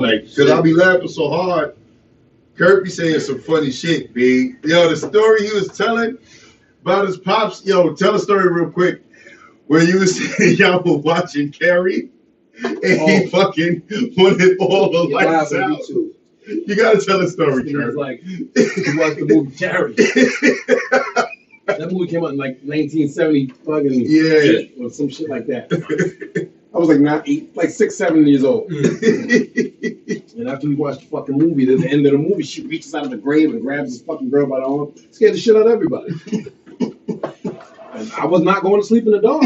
Like, cause I be laughing so hard. Kurt be saying some funny shit, B. Yo, the story he was telling about his pops. Yo, tell the story real quick. Where you was saying y'all were watching Carrie and he fucking wanted all the lights out. You gotta tell the story, Kurt. It was like you watched the movie Carrie. That movie came out in like 1970 fucking or some shit like that. I was like 6, 7 years old. And after we watched the fucking movie, at the end of the movie, she reaches out of the grave and grabs this fucking girl by the arm, scared the shit out of everybody. And I was not going to sleep in the dark.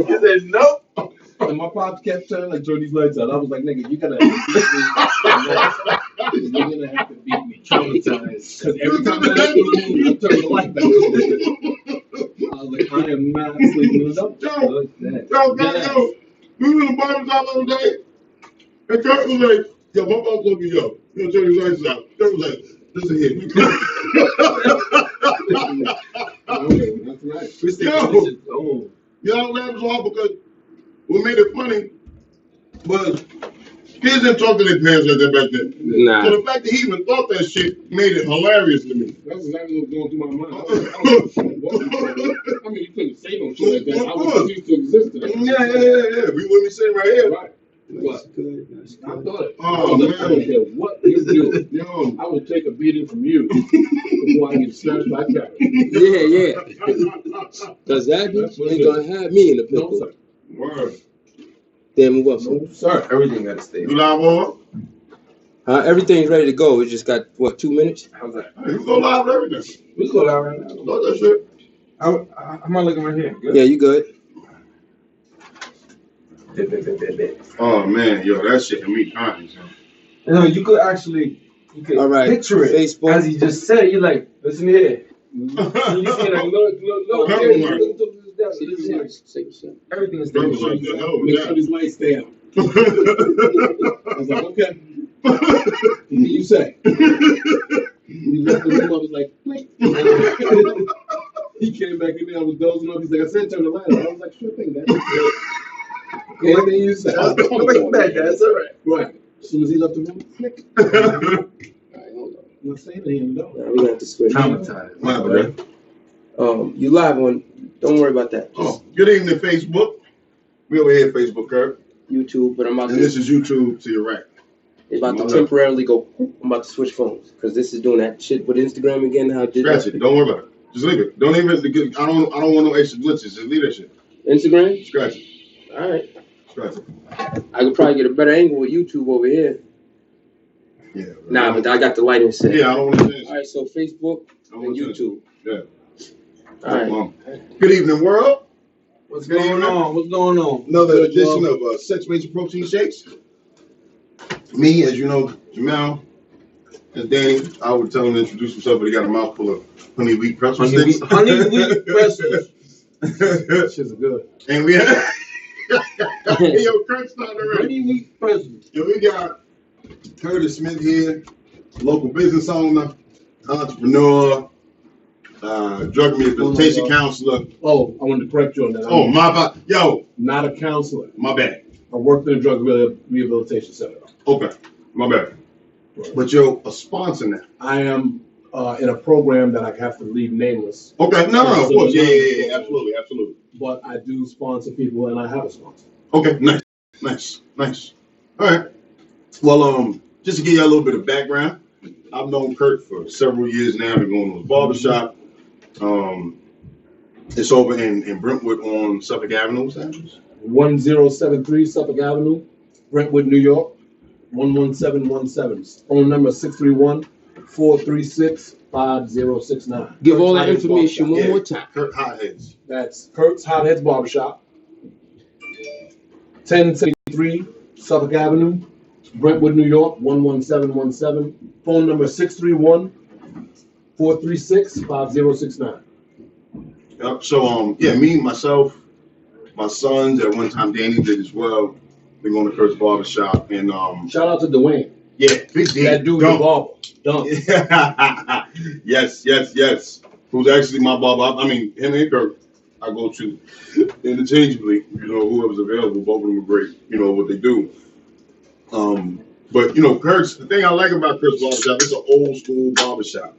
You said no. And my pops kept telling like, turn these lights out. I was like, nigga, you're gonna have to beat me traumatized. Because every time I left the room, I turned the light back on. I was like, I am not sleeping in the dark. Yo. We were in the barbershop the other day, and Kurt was like, yo, my mom's looking yo. You know, turn these lights out. Kurt was like, listen here. That's right. Y'all laugh so hard because what made it funny was kids didn't talk to their parents like that back then. Nah. So the fact that he even thought that shit made it hilarious to me. That's exactly what was going through my mind. I mean, you couldn't say no shit like that. I was used to exist. Yeah. We wouldn't be sitting right here. Right. What? I thought it. Oh, man. man. I don't care what you do. Yo, I will take a beating from you before I get snatched by Carrie. Yeah. Because that ain't gonna have me in the picture. No, sir. Word. Then move up. No, sir. Everything got to stay. You live on? Everything's ready to go. We just got, 2 minutes? How's that? You go live with everything. We go live right now. Start that shit. I'm not looking right here. Good? Yeah, you good. Oh, man. Yo, that shit can be kind. You know, you could actually All right. picture it. Facebook. As he just said, you're like, listen here. You see, like, look, everything is there. Make sure these lights stay out. I was like, okay. You say. He left the room, I was like, blink. He came back in there, I was dozing off. He's like, I said turn the light on. I was like, sure thing, Dad. Anything you say. That's all right. Right. As soon as he left the room, flick. All right, hold on. I'm not saying anything, though. We're going to have to switch. Traumatized. You live on, don't worry about that. Oh, good evening, Facebook. We over here, Facebook, Kurt. YouTube, but I'm about And to. this is YouTube to your right. It's about to temporarily go. I'm about to switch phones because this is doing that shit with Instagram again. How did Scratch it. Don't worry about it. Just leave it. Don't even. I don't want no extra glitches. Just leave that shit. Instagram? Scratch it. All right. Scratch it. I could probably get a better angle with YouTube over here. Yeah. Nah, but I got the lighting set. Yeah, I don't want to. All right, so Facebook and YouTube. Yeah. All right. Good evening, world. What's going on? What's going on? Another edition of Sex Major Protein Shakes. Me, as you know, Jamal and Danny. I would tell him to introduce himself, but he got a mouthful of honey wheat pretzel sticks. Honey wheat pretzels. Shit's good. And we have yo, Kurt's not already. Honey wheat pretzels. And we got Curtis Smith here, local business owner, entrepreneur, drug rehabilitation counselor. Oh, I wanted to correct you on that. Oh, my bad. Yo. Not a counselor. My bad. I worked in a drug rehabilitation center. Okay. My bad. But you're a sponsor now. I am in a program that I have to leave nameless. Okay. No, of course. Yeah. Absolutely. But I do sponsor people, and I have a sponsor. Okay. Nice. All right. Well, just to give you a little bit of background, I've known Kurt for several years now. I've been going to his barbershop. It's over in Brentwood on Suffolk Avenue. What's that address? 1073 Suffolk Avenue, Brentwood, New York, 11717. Phone number 631-436-5069. Give all that information one more time. Kurt Hotheads. That's Kurt's Hotheads Barbershop, 1073 Suffolk Avenue, Brentwood, New York, 11717. Phone number 631-436-5069. Yep. So, me, myself, my sons, at one time Danny did as well. We're going to Kurt's barbershop and shout out to Dwayne. Yeah, big D. That dude, the barber. Dunk. Yes. Who's actually my barber. I mean, him and Kurt, I go to interchangeably. You know, whoever's available. Both of them are great. You know what they do. But you know, Kurt's, the thing I like about Kurt's barbershop, it's an old school barbershop.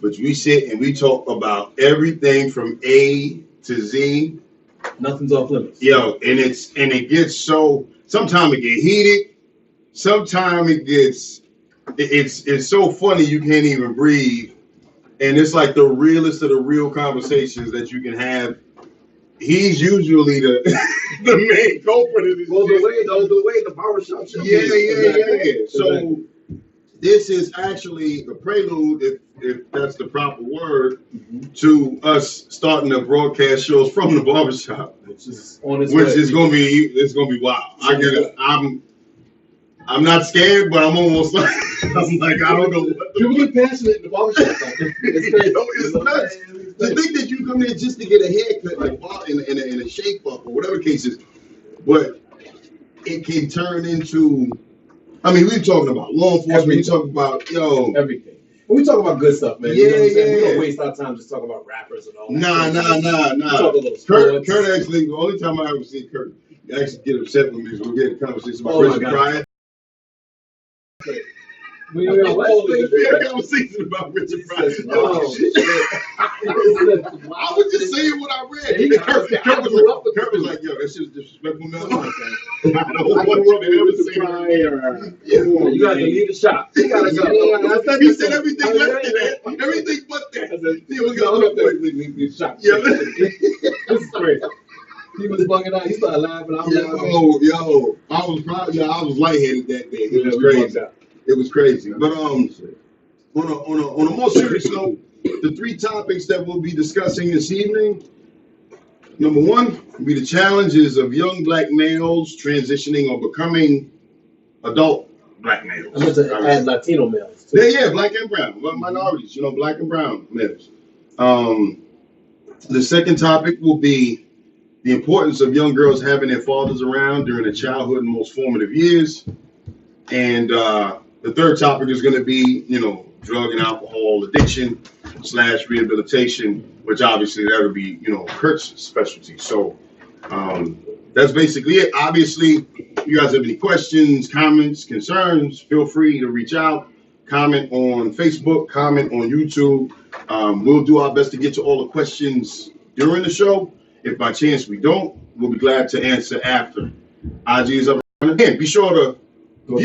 But we sit and we talk about everything from A to Z. Nothing's off limits. Yo, and it gets so, sometimes it get heated, sometimes it's so funny you can't even breathe. And it's like the realest of the real conversations that you can have. He's usually the main culprit of this. Well, the way the barbershop show. Yeah. So this is actually the prelude, if that's the proper word, to us starting to broadcast shows from the barbershop, which is on its which way. is gonna be wild. I get it. I'm not scared, but I'm almost like I'm like I don't know. People get passionate in the barbershop. It's crazy. It's nuts. To think that you come there just to get a haircut, like in a shape up or whatever the case is, but it can turn into. I mean, we're talking about law enforcement. We're talking about everything. We talk about good stuff, man. Yeah, you know what I'm saying? yeah. We don't waste our time just talking about rappers and all that. Nah. Kurt actually, the only time I ever see Kurt actually get upset with me is when we get a conversation about Richard Pryor. We had a conversation about Richard Pryor. I was just saying what I read. Kurt was like, yo, that shit is disrespectful, man. I don't want to ever say Pryor. You got to leave the shop. You got to go. He said everything left to that. Everything but that. He was going to leave the shop. Yeah. This is crazy. He was bugging out. He started laughing. I'm laughing. Yo, I was lightheaded that day. It was crazy. It was crazy. But on a more serious note, the 3 topics that we'll be discussing this evening. Number 1 will be the challenges of young black males transitioning or becoming adult black males. I'm going to add Latino males too. Yeah, black and brown. Minorities, black and brown males. The second topic will be the importance of young girls having their fathers around during their childhood and most formative years. And the third topic is going to be, drug and alcohol addiction / rehabilitation, which obviously that'll be, Kurt's specialty. So that's basically it. Obviously, if you guys have any questions, comments, concerns, feel free to reach out, comment on Facebook, comment on YouTube. We'll do our best to get to all the questions during the show. If by chance we don't, we'll be glad to answer after. IG is up. Again, be sure to go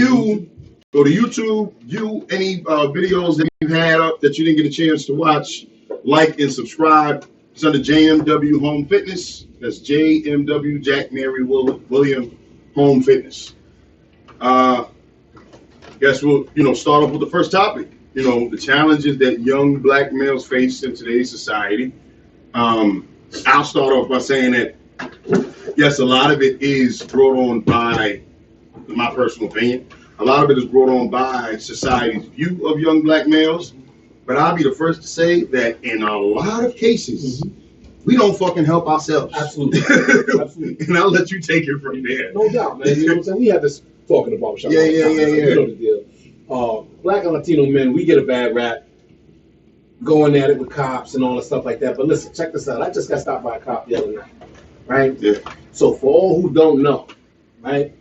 to YouTube, view any videos that you've had up that you didn't get a chance to watch, like and subscribe. It's under JMW Home Fitness. That's JMW, Jack Mary William Home Fitness. Guess we'll start off with the first topic. The challenges that young black males face in today's society. I'll start off by saying that yes, a lot of it is brought on by, in my personal opinion, a lot of it is brought on by society's view of young black males. But I'll be the first to say that in a lot of cases, we don't fucking help ourselves. Absolutely. And I'll let you take it from there. No doubt, man. You know what I'm saying? We had this talk in the barbershop. Yeah. You know the deal. Black and Latino men, we get a bad rap going at it with cops and all that stuff like that. But listen, check this out. I just got stopped by a cop the other night, right? Yeah. So for all who don't know, right?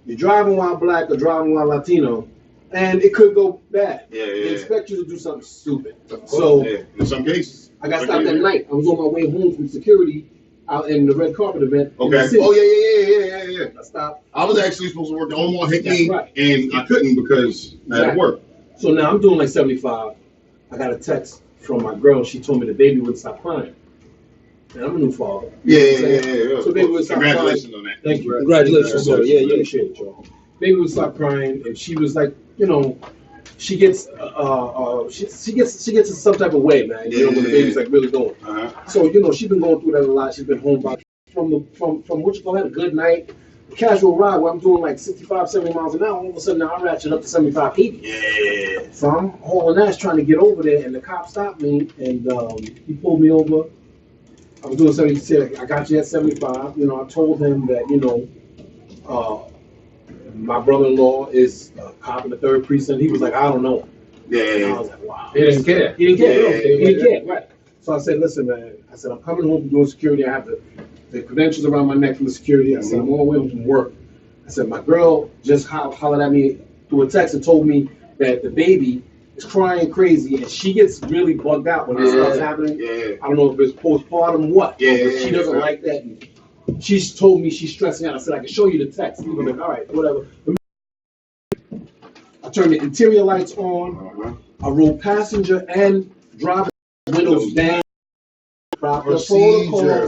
You're driving while black or driving while Latino, and it could go bad. Yeah. They expect you to do something stupid. So in some cases, I got stopped that night. I was on my way home from security out in the red carpet event. Okay. Oh yeah. I stopped. I was actually supposed to work. The Omar hit me, right. And I couldn't because I had to work. So now I'm doing like 75. I got a text from my girl. She told me the baby wouldn't stop crying. And I'm a new father. Yeah. So baby would stop crying. Congratulations on that. Thank you. Congratulations. Yeah. Appreciate it, y'all. Baby would stop crying, and she was like, she gets she gets in some type of way, man. When the baby's like really going. So she's been going through that a lot. She's been home from what you call that, a good night, casual ride where I'm doing like 65, 70 miles an hour. All of a sudden now I'm ratcheting up to 75, 80. Yeah. So I'm hauling ass trying to get over there, and the cop stopped me, and he pulled me over. I was doing 70. He said, I got you at 75. I told him that my brother-in-law is a cop in the 3rd precinct. He was like, I don't know. Yeah. And I was like, wow. He didn't care. He didn't care. Right. So I said, listen, man. I said, I'm coming home from doing security. I have the credentials around my neck from the security. I said, I'm on my way home from work. I said, my girl just hollered at me through a text and told me that the baby is crying crazy and she gets really bugged out when this stuff's happening. Yeah. I don't know if it's postpartum or what, but she doesn't like that. And she's told me she's stressing out. I said, I can show you the text. He was like, all right, whatever. I turned the interior lights on. I rolled passenger and driver windows down. Procedure,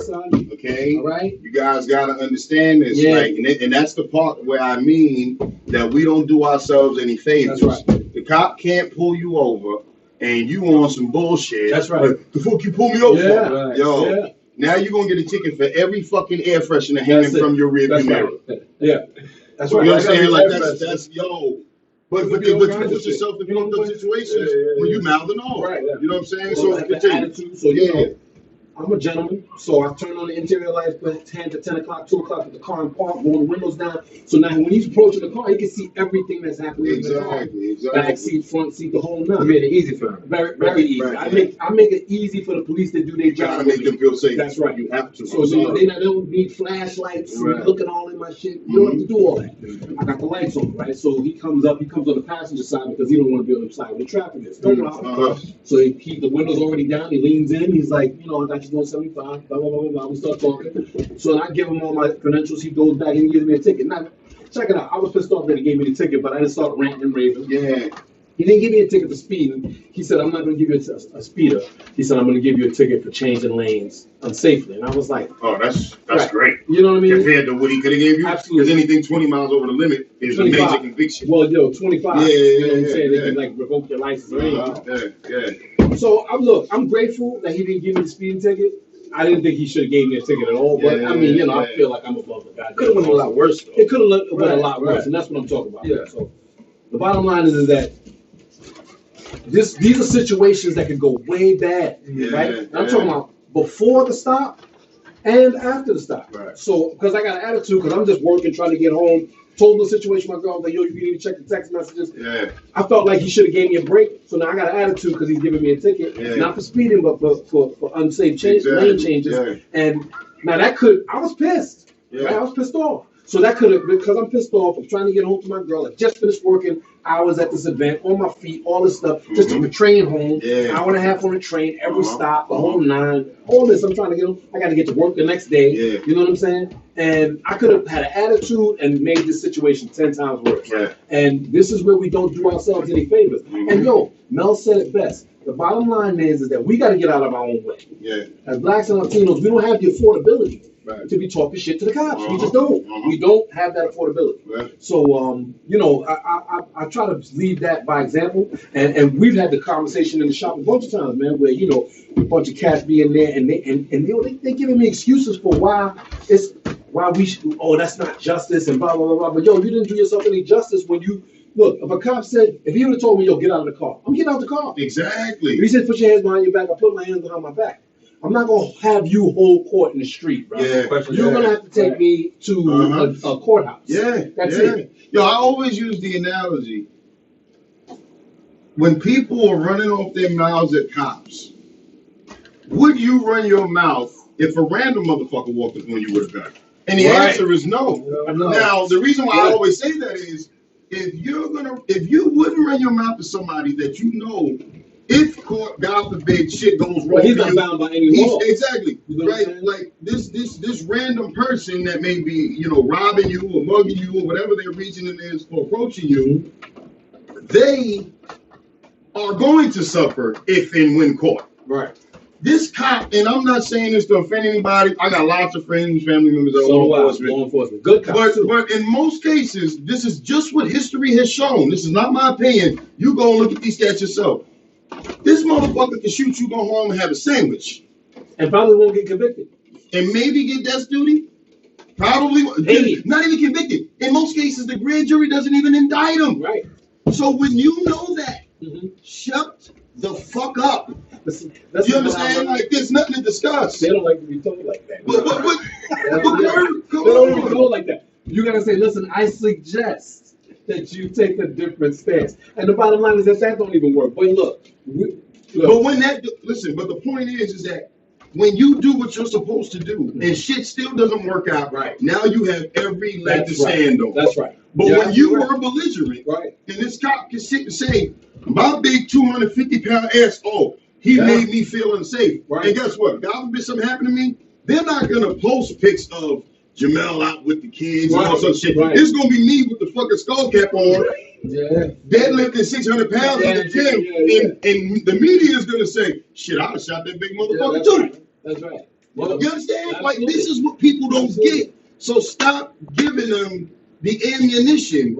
okay? All right. You guys got to understand this, like, and that's the part where I mean that we don't do ourselves any favors. That's right. The cop can't pull you over, and you on some bullshit. That's right. Like, the fuck you pull me over? Yeah, right. Yo, now you're gonna get a ticket for every fucking air freshener hanging from your rearview mirror. Yeah, that's right. You know what I'm saying? Like that's yo. But you put yourself in those situations when you mouthing off. Right. Yeah. You know what I'm saying? So attitude. So you know, I'm a gentleman, so I turn on the interior lights, put 10 to 10 o'clock, 2 o'clock at the car and park, roll the windows down. So now when he's approaching the car, he can see everything that's happening in the car. Back seat, front seat, the whole nine. You made it easy for him. Very easy. Right. I make it easy for the police to do their job. Make them feel safe. That's right. You have to. So they don't need flashlights, looking all in my shit. You don't have to do all that. I got the lights on, right? So he comes on the passenger side because he don't want to be on the side where the traffic is. So the window's already down, he leans in, he's like, you know, I got you going 75. Blah, blah, blah, blah. We start talking. So I give him all my credentials. He goes back and he gives me a ticket. Now, check it out. I was pissed off that he gave me the ticket, but I didn't start ranting and raving. Yeah. He didn't give me a ticket for speeding. He said, I'm not going to give you a speeder. He said, I'm going to give you a ticket for changing lanes unsafely. And I was like, oh, that's great. You know what I mean? Compared to what he could have gave you? Absolutely. Because anything 20 miles over the limit is 25. A major conviction. Well, 25. You know what I'm saying? They can like revoke your license or anything. So I'm grateful that he didn't give me the speeding ticket. I didn't think he should have gave me a ticket at all, but I mean, you know, I feel like I'm above the guy. Could have went a lot worse, though. It could have went a lot worse, and that's what I'm talking about. Yeah. So the bottom line is that these are situations that can go way bad, right? And I'm talking about before the stop and after the stop. Right. So, because I got an attitude, because I'm just working, trying to get home. Told the situation, my girl, like, yo, you need to check the text messages. Yeah. I felt like he should have gave me a break. So now I got an attitude because he's giving me a ticket, not for speeding, but for unsafe lane changes. Yeah. And now I was pissed. Yeah. Right? I was pissed off. So that could have, because I'm pissed off, I'm trying to get home to my girl. I just finished working hours at this event, on my feet, all this stuff. Just took the train home, hour and a half on the train, every stop, the whole nine, all this. I'm trying to get home. I got to get to work the next day. Yeah. You know what I'm saying? And I could have had an attitude and made this situation 10 times worse. Yeah. And this is where we don't do ourselves any favors. And Mel said it best. The bottom line is that we got to get out of our own way. Yeah. As blacks and Latinos, we don't have the affordability to be talking shit to the cops. We just don't. We don't have that affordability. Right. So, you know, I try to lead that by example. And we've had the conversation in the shop a bunch of times, man, where, you know, a bunch of cats be in there and they giving me excuses for why we should, that's not justice and blah, blah, blah, blah. But, you didn't do yourself any justice when you, look, if a cop said, if he would have told me, get out of the car, I'm getting out of the car. Exactly. If he said, put your hands behind your back, I put my hands behind my back. I'm not going to have you hold court in the street, bro. Yeah, you're going to have to take me to a courthouse. Yeah. That's it. Yo, I always use the analogy. When people are running off their mouths at cops, would you run your mouth if a random motherfucker walked up on you with a gun? And the answer is no. Now, the reason why I always say that is, if you wouldn't run your mouth to somebody that you know, if court, God forbid, shit goes wrong, he's not bound by any law. Exactly. You know right? Like this random person that may be, robbing you or mugging you or whatever their reasoning is for approaching you, they are going to suffer if and when caught. Right. This cop, and I'm not saying this to offend anybody. I got lots of friends, family members of law enforcement. Good cops. But in most cases, this is just what history has shown. This is not my opinion. You go and look at these stats yourself. This motherfucker can shoot you, go home, and have a sandwich. And probably won't get convicted. And maybe get death duty. Probably. Maybe. Not even convicted. In most cases, the grand jury doesn't even indict him. Right. So when you know that, shut the fuck up. You understand? Like, there's nothing to discuss. They don't like to be told like that. They don't even go like that. You gotta say, listen, I suggest that you take a different stance. And the bottom line is that don't even work. But look, but when that, listen, but the point is that when you do what you're supposed to do and shit still doesn't work out, right? Now you have every leg to stand on. That's right. But when you were belligerent, right, and this cop can sit and say, my big 250-pound ass, he made me feel unsafe. Right. And guess what? God forbid something happened to me, they're not gonna post pics of Jamel out with the kids and all such shit. Right. It's gonna be me with the fucking skull cap on, deadlifting 600 pounds in the gym, and the media is gonna say, shit, I shot that big motherfucker too. Right. That's right. Well, you understand? Absolutely. Like, this is what people don't get. So stop giving them the ammunition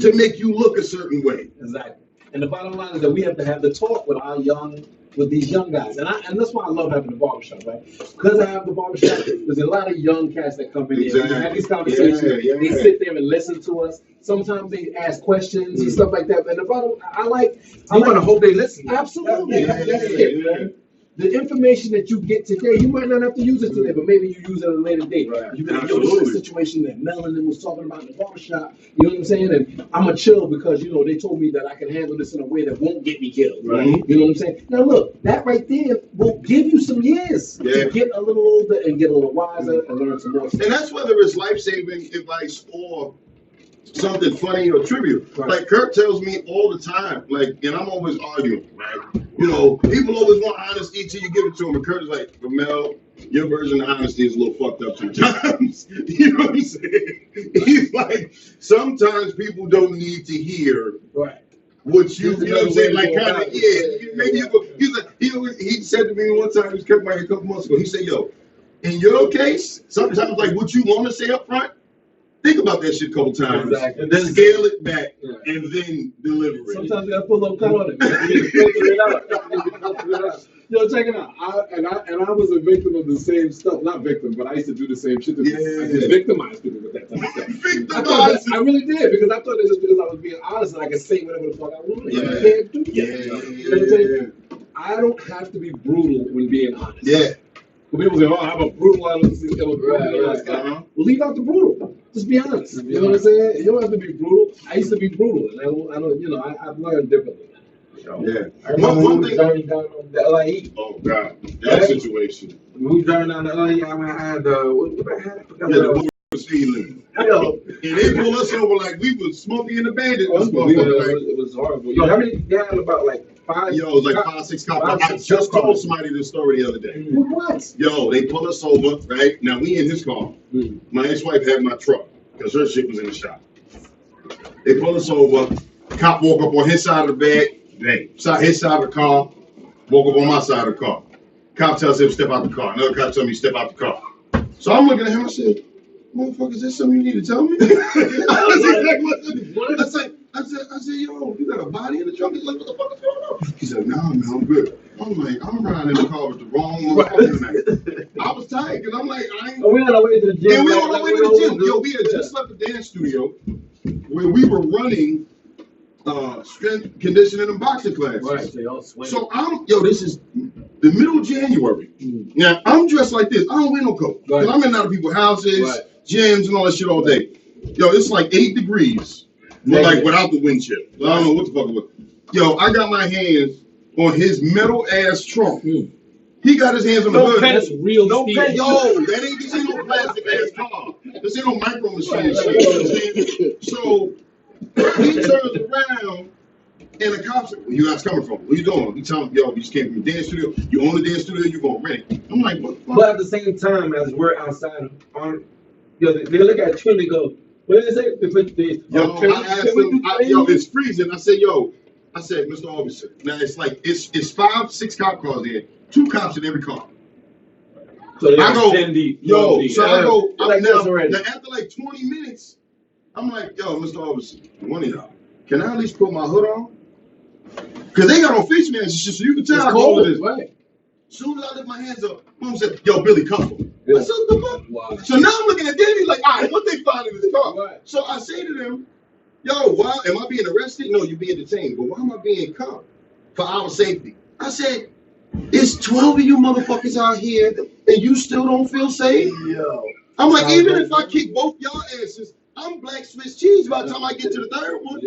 to make you look a certain way. Exactly. And the bottom line is that we have to have the talk with these young guys. And that's why I love having the barbershop, right? Because I have the barbershop, there's a lot of young cats that come in here. We have these conversations. They sit there and listen to us. Sometimes they ask questions and stuff like that. And the bottom, I want to hope they listen. Absolutely. That's it. The information that you get today, you might not have to use it today, but maybe you use it at a later date. Right. You can use the situation that Melanin was talking about in the barbershop. You know what I'm saying? And I'm a chill because, they told me that I can handle this in a way that won't get me killed. Right. You know what I'm saying? Now, look, that right there will give you some years to get a little older and get a little wiser and learn some more stuff. And that's whether it's life-saving advice or something funny or trivial. Right. Like Kurt tells me all the time, and I'm always arguing, right? People always want honesty till you give it to them. And Kurt is like, Mel, your version of honesty is a little fucked up sometimes. You know what I'm saying? He's like, sometimes people don't need to hear what you know what I'm saying? Like, kind of, maybe you go. He's like, he said to me one time, he was cutting my hair a couple months ago. He said, yo, in your case, sometimes like what you want to say up front, think about that shit a couple times, and then scale it back, and then deliver it. Sometimes you gotta put a little cut on it. You need to filter it out. Check it out. I was a victim of the same stuff. Not victim, but I used to do the same shit. I just victimized people with that type of stuff. I really did, because I thought it was just because I was being honest and I could say whatever the fuck I wanted. You can't do that. I don't have to be brutal when being honest. People say, I'm a brutal honest guy. Well, leave out the brutal. Just be honest. You know what I'm saying? You don't have to be brutal. I used to be brutal, and I've learned differently. I remember one thing driving down on the LIE. Oh God, that situation. We driving down the LIE. I had what I had. I forgot the speed limit. And they pulled us over like we was Smokey and the Bandit. It was horrible. Yo, how many? They had about like 5. Yo, it was like 5, 6 cops. I just told somebody this story the other day. What? Yo, they pulled us over. Right now, we in his car. My ex-wife had my truck because her shit was in the shop. They pulled us over. Cop woke up on his side of the bed. His side of the car. Woke up on my side of the car. Cop tells him step out the car. Another cop tells me step out the car. So I'm looking at him. I said, "Motherfucker, is this something you need to tell me?" I said, yo, you got a body in the trunk? He's like, what the fuck is going on? He said, nah, man, I'm good. I'm like, I'm riding in the car with the wrong motherfucker tonight. I was tired because I'm like, we on our way to the gym. Yeah, we on our way to the gym. Yo, we had just left the dance studio where we were running strength conditioning and boxing classes. Right. So this is the middle of January. Now, I'm dressed like this. I don't wear no coat. Right. I'm in and out of people's houses, gyms, and all that shit all day. Yo, it's like 8 degrees. But like without the wind chill. I don't know what the fuck it was. Yo, I got my hands on his metal ass trunk. He got his hands on the hood. That's real steel. Yo, this ain't no plastic ass car. This ain't no micro machine shit. You know what I'm saying? So he turns around and the cops like, where you guys coming from? Where you going? He telling me, yo, you just came from the dance studio. You own the dance studio, you gonna rent it. I'm like, what the fuck? But at the same time, as we're outside they look at you and they go, what did they say? I asked him, it's freezing. I said, Mr. Officer, now it's like, it's 5, 6 cop cars there, 2 cops in every car. So I go, now after like 20 minutes, I'm like, yo, Mr. Officer, one of y'all, can I at least put my hood on? Because they got on face masks and shit, so you can tell how cold it is. Right. As soon as I lift my hands up, mom said, yo, Billy, come. I said, what the fuck? Wow. So now I'm looking at Danny like, all right, what they find in this car? Right. So I say to them, yo, why am I being arrested? No, you're being detained. But why am I being caught? For our safety. I said, it's 12 of you motherfuckers out here and you still don't feel safe? Yo. I'm like, even if I kick both y'all asses, I'm black Swiss cheese by the time I get to the third one.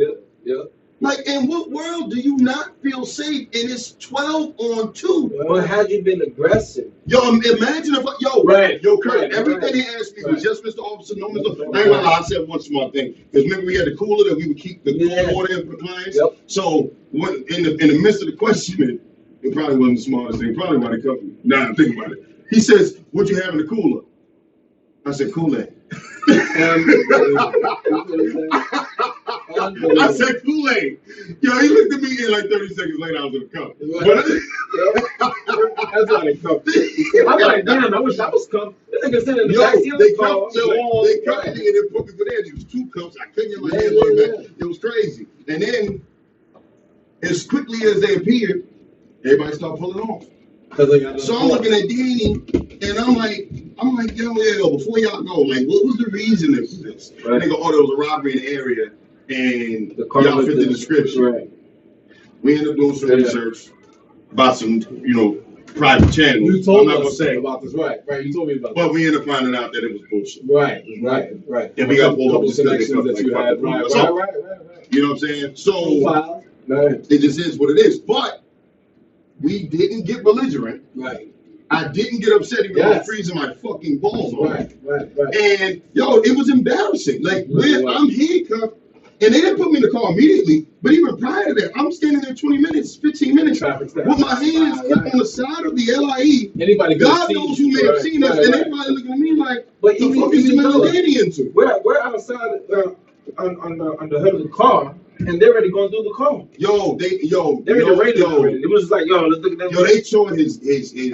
Yeah. Like, in what world do you not feel safe? And it's 12-on-2. But had you been aggressive? Yo, imagine if, Kurt, everything he asked me was just Mr. Officer, no Mr. I ain't gonna lie, I said one smart thing. Because remember, we had the cooler that we would keep the cool water in for the clients. Yep. So, when, in the midst of the questioning, it probably wasn't the smartest thing, probably by the company. Now, think about it. He says, "What you have in the cooler?" I said, "Kool-Aid." I said Kool-Aid. Yo, he looked at me and like 30 seconds later I was in the cup. That's not a cup. I'm like, damn, I wish I was cup. They nigga sitting in the backseat of the car. They cupped me and then put me for that. It was 2 cups. I couldn't get my hands on that. It was crazy. And then, as quickly as they appeared, everybody started pulling off. So I'm looking at Danny, and I'm like, yo, before y'all go, like, what was the reason for this? Right. They go, oh, there was a robbery in the area, and y'all fit the description. Right. We ended up doing some research about some, private channels. You told us about this, right? You told me about this. But we ended up finding out that it was bullshit. Right. And we got pulled up with connections that you had. Right. You know what I'm saying? So, it just is what it is. But we didn't get belligerent. Right. I didn't get upset even though I'm freezing my fucking balls off. Right. And it was embarrassing. Like I'm handcuffed, and they didn't put me in the car immediately. But even prior to that, I'm standing there 20 minutes, 15 minutes with my hands kept on the side of the LIE. Anybody God knows who may have seen us, and everybody looking at me like, "What the fuck is this lady into?" We're outside on the hood of the car. And they're ready going through the car. They're ready. It was like, let's look at that. They showed his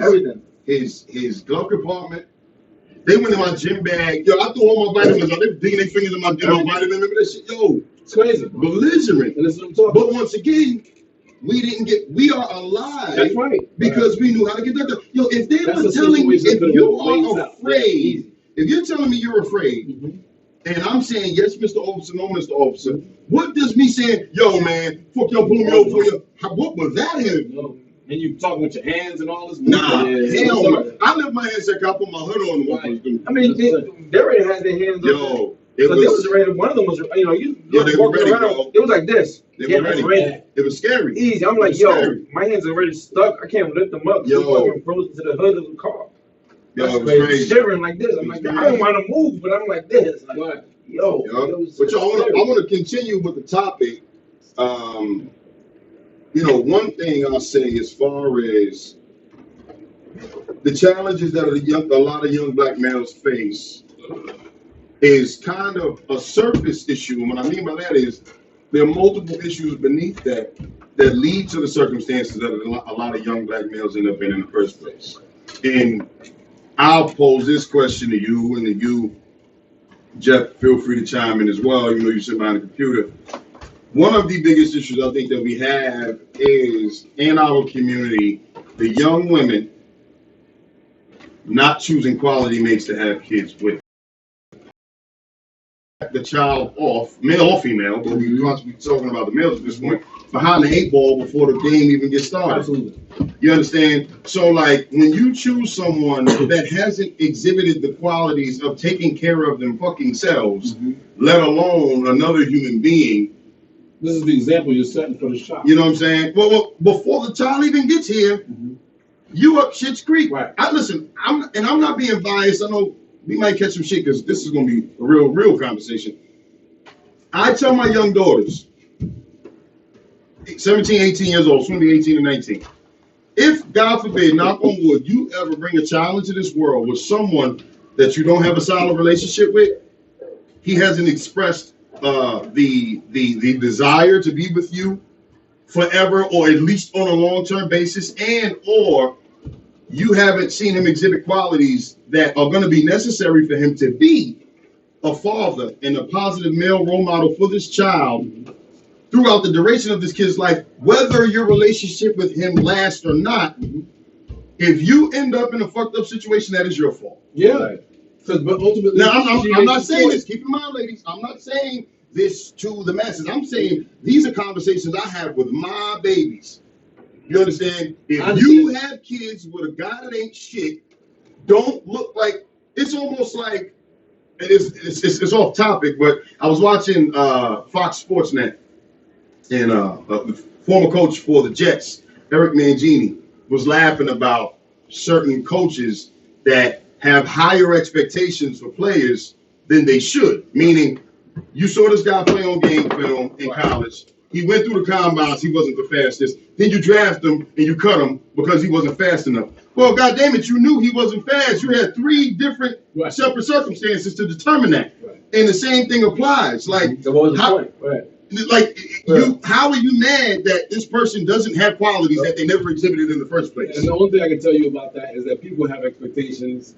everything. His glove compartment. They went in my gym bag. I threw all my vitamins out. They digging their fingers in my vitamin. Remember that shit? It's crazy. Belligerent. And that's what I'm talking about. But once again, we are alive. That's right. Because we knew how to get that done. If they were telling me, if you are afraid, if you're telling me you're afraid, and I'm saying, yes, Mr. Officer, no, Mr. Officer, what does me saying, yo, man, fuck y'all pulling me over for you? What was that him? And you talking with your hands and all this? Nah, hell no. I left my hands there, I put my hood on. I mean, they already had their hands on. It was ready. One of them was, they were ready, around. It was like this. They were ready. It was scary. Easy. I'm like, my hands are already stuck. I can't lift them up. I'm frozen to the hood of the car. It was crazy. Shivering like this. I'm like, I don't want to move, but I'm like this. Like, but I want to continue with the topic. One thing I'll say as far as the challenges that a lot of young black males face is kind of a surface issue. And what I mean by that is there are multiple issues beneath that lead to the circumstances that a lot of young black males end up in the first place. And I'll pose this question to you, and to you, Jeff, feel free to chime in as well. You sit behind the computer. One of the biggest issues I think that we have is in our community, the young women not choosing quality mates to have kids with. The child off, male or female, but we're constantly talking about the males at this point, behind the 8 ball before the game even gets started. Absolutely. You understand? So, like, when you choose someone that hasn't exhibited the qualities of taking care of them fucking selves, let alone another human being. This is the example you're setting for the shop. You know what I'm saying? Well, before the child even gets here, you up Shit's Creek. Right. I'm not being biased. I know we might catch some shit because this is going to be a real conversation. I tell my young daughters, 17, 18 years old, soon to be 18 and 19. If, God forbid, knock on wood, you ever bring a child into this world with someone that you don't have a solid relationship with, he hasn't expressed the desire to be with you forever, or at least on a long-term basis, and or you haven't seen him exhibit qualities that are going to be necessary for him to be a father and a positive male role model for this child throughout the duration of this kid's life, whether your relationship with him lasts or not. If you end up in a fucked up situation, that is your fault. Yeah. But ultimately, now I'm not saying this. Keep in mind, ladies, I'm not saying this to the masses. I'm saying these are conversations I have with my babies. You understand? If you have kids with a guy that ain't shit, don't look like, it's almost like, it's off topic, but I was watching Fox Sports Net, and the former coach for the Jets, Eric Mangini, was laughing about certain coaches that have higher expectations for players than they should. Meaning, you saw this guy play on game film in college. He went through the combines. He wasn't the fastest. Then you draft him and you cut him because he wasn't fast enough. Well, goddamn it, you knew he wasn't fast. You had 3 different separate circumstances to determine that, and the same thing applies. Like, how are you mad that this person doesn't have qualities that they never exhibited in the first place? And the only thing I can tell you about that is that people have expectations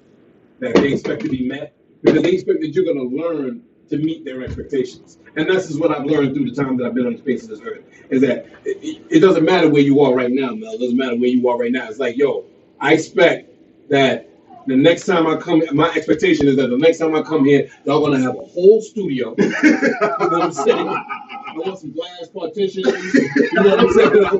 that they expect to be met because they expect that you're going to learn to meet their expectations. And this is what I've learned through the time that I've been on the face of this earth, is that it doesn't matter where you are right now, Mel. It doesn't matter where you are right now. It's like, yo, I expect that the next time I come, my expectation is that the next time I come here, y'all going to have a whole studio. You know what I'm saying? I want some glass partitions. You know what I'm saying? I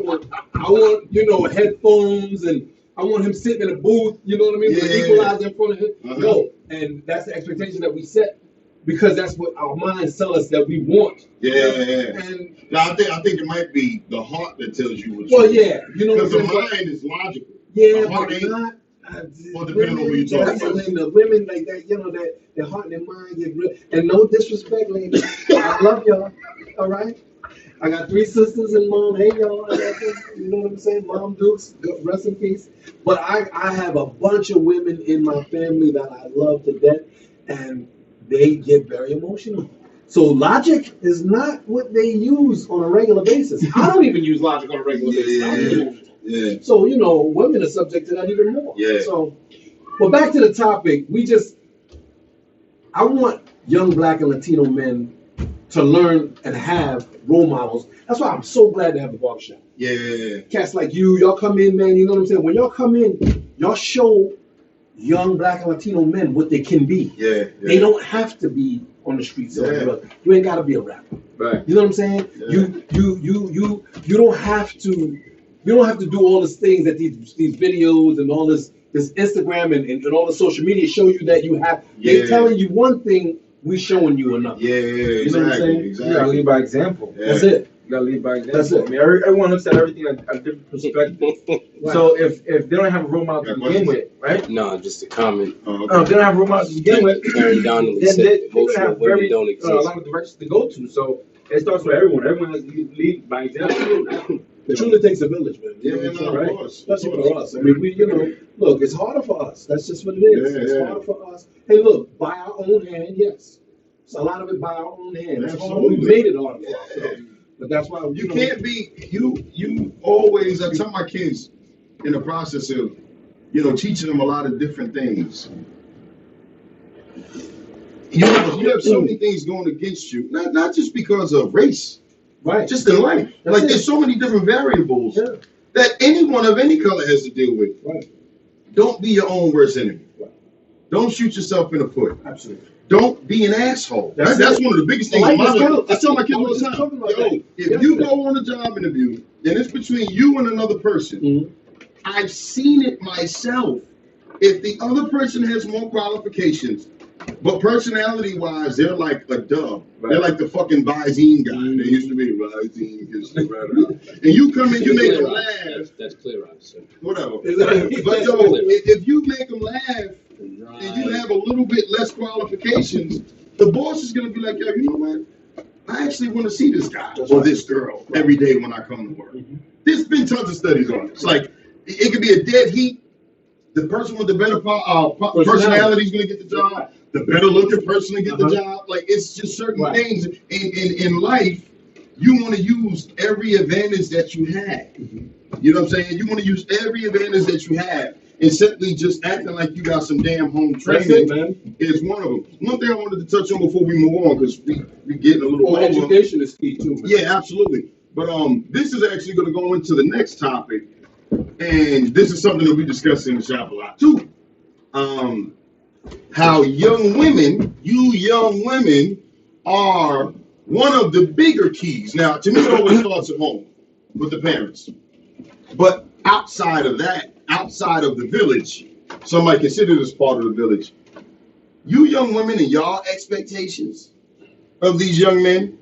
want, you know, headphones, and I want him sitting in a booth. You know what I mean? With an equalizer in front of him. No, and that's the expectation that we set because that's what our minds tell us that we want. And now, I think it might be the heart that tells you what. Well, yeah, you know, because the mind is logical. Yeah, the heart but ain't. not. Well, depending on who you're talking about. The women like that, you know, that their heart and their mind get real. And no disrespect, ladies. I love y'all. All right. I got 3 sisters and mom. Hey, y'all. You know what I'm saying? Mom Dukes, rest in peace. But I have a bunch of women in my family that I love to death, and they get very emotional. So logic is not what they use on a regular basis. I don't even use logic on a regular basis. So, you know, women are subject to that even more. So, but back to the topic, I want young Black and Latino men to learn and have role models. That's why I'm so glad to have the barbershop. Cats like y'all come in, man, you know what I'm saying? When y'all come in, y'all show young Black and Latino men what they can be. They don't have to be on the streets. You ain't got to be a rapper. Right. You know what I'm saying? You don't have to. You don't have to do all these things that these videos and all this Instagram and all the social media show you that you have. They're telling you one thing, we showing you another. You know what I'm saying? You gotta lead by example. That's it. You gotta lead by example. That's it. I mean, everyone looks at everything at a different perspective. So if they don't have a role model to begin with, right? No, just a comment. If they don't have a role model to begin with, Karen Donnelly then said most emotional women don't exist. a lot of directions to go to. So it starts with everyone. Everyone has to lead by example. It truly takes a village, man. Of course. Especially for us. I mean, look, it's harder for us. That's just what it is. It's harder for us. Hey, look, by our own hand, yes. So a lot of it by our own hand. We made it harder for us. So. But that's why you can't be you always. I tell my kids in the process of teaching them a lot of different things. You have so many things going against you, not just because of race. Right. Just in life. There's so many different variables that anyone of any color has to deal with. Right. Don't be your own worst enemy. Right. Don't shoot yourself in the foot. Absolutely. Don't be an asshole. That's one of the biggest things. I tell my kids all the time. If you go on a job interview and it's between you and another person, I've seen it myself. If the other person has more qualifications, but personality-wise, they're like a dub. Right. They're like the fucking Visine guy. They used to be Visine. And you come in, you make them laugh. That's clear, obviously. Whatever. But if you make them laugh and you have a little bit less qualifications, the boss is going to be like, yo, you know what? I actually want to see this guy or this girl every day when I come to work. There's been tons of studies on it. It's like, it could be a dead heat. The person with the better personality is going to get the job. The better looking person to get the job. Like, it's just certain things in life. You want to use every advantage that you have. You know what I'm saying? You want to use every advantage that you have. And simply just acting like you got some damn home training is one of them. One thing I wanted to touch on before we move on, because we getting a little over. Education is key too, man. Yeah, absolutely. But this is actually going to go into the next topic. And this is something that we discuss in the shop a lot too. How young women, are one of the bigger keys. Now, to me, it always starts at home with the parents. But outside of that, outside of the village, somebody consider this part of the village. You young women and y'all expectations of these young men,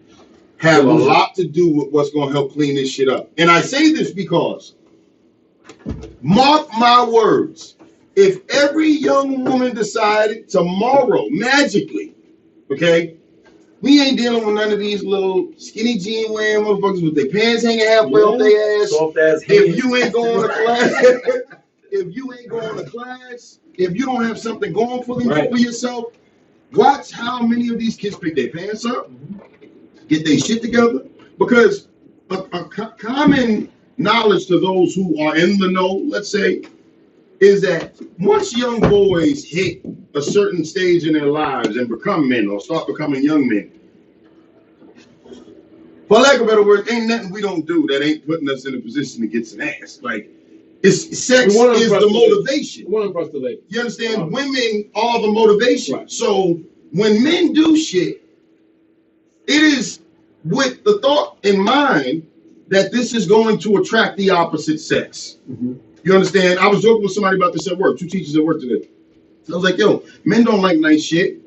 have a lot to do with what's going to help clean this shit up. And I say this because, mark my words, if every young woman decided tomorrow, magically, okay, we ain't dealing with none of these little skinny jean wearing motherfuckers with their pants hanging halfway off their ass. Soft ass If you ain't going to class, if you don't have something going for them for yourself, watch how many of these kids pick their pants up, get their shit together. Because a common knowledge to those who are in the know, let's say, is that once young boys hit a certain stage in their lives and become men or start becoming young men, for lack of better words, ain't nothing we don't do that ain't putting us in a position to get some ass. Like, sex is the motivation. You understand? Women are the motivation. Right. So when men do shit, it is with the thought in mind that this is going to attract the opposite sex. Mm-hmm. You understand? I was joking with somebody about this at work, 2 teachers at work today. I was like, yo, men don't like nice shit.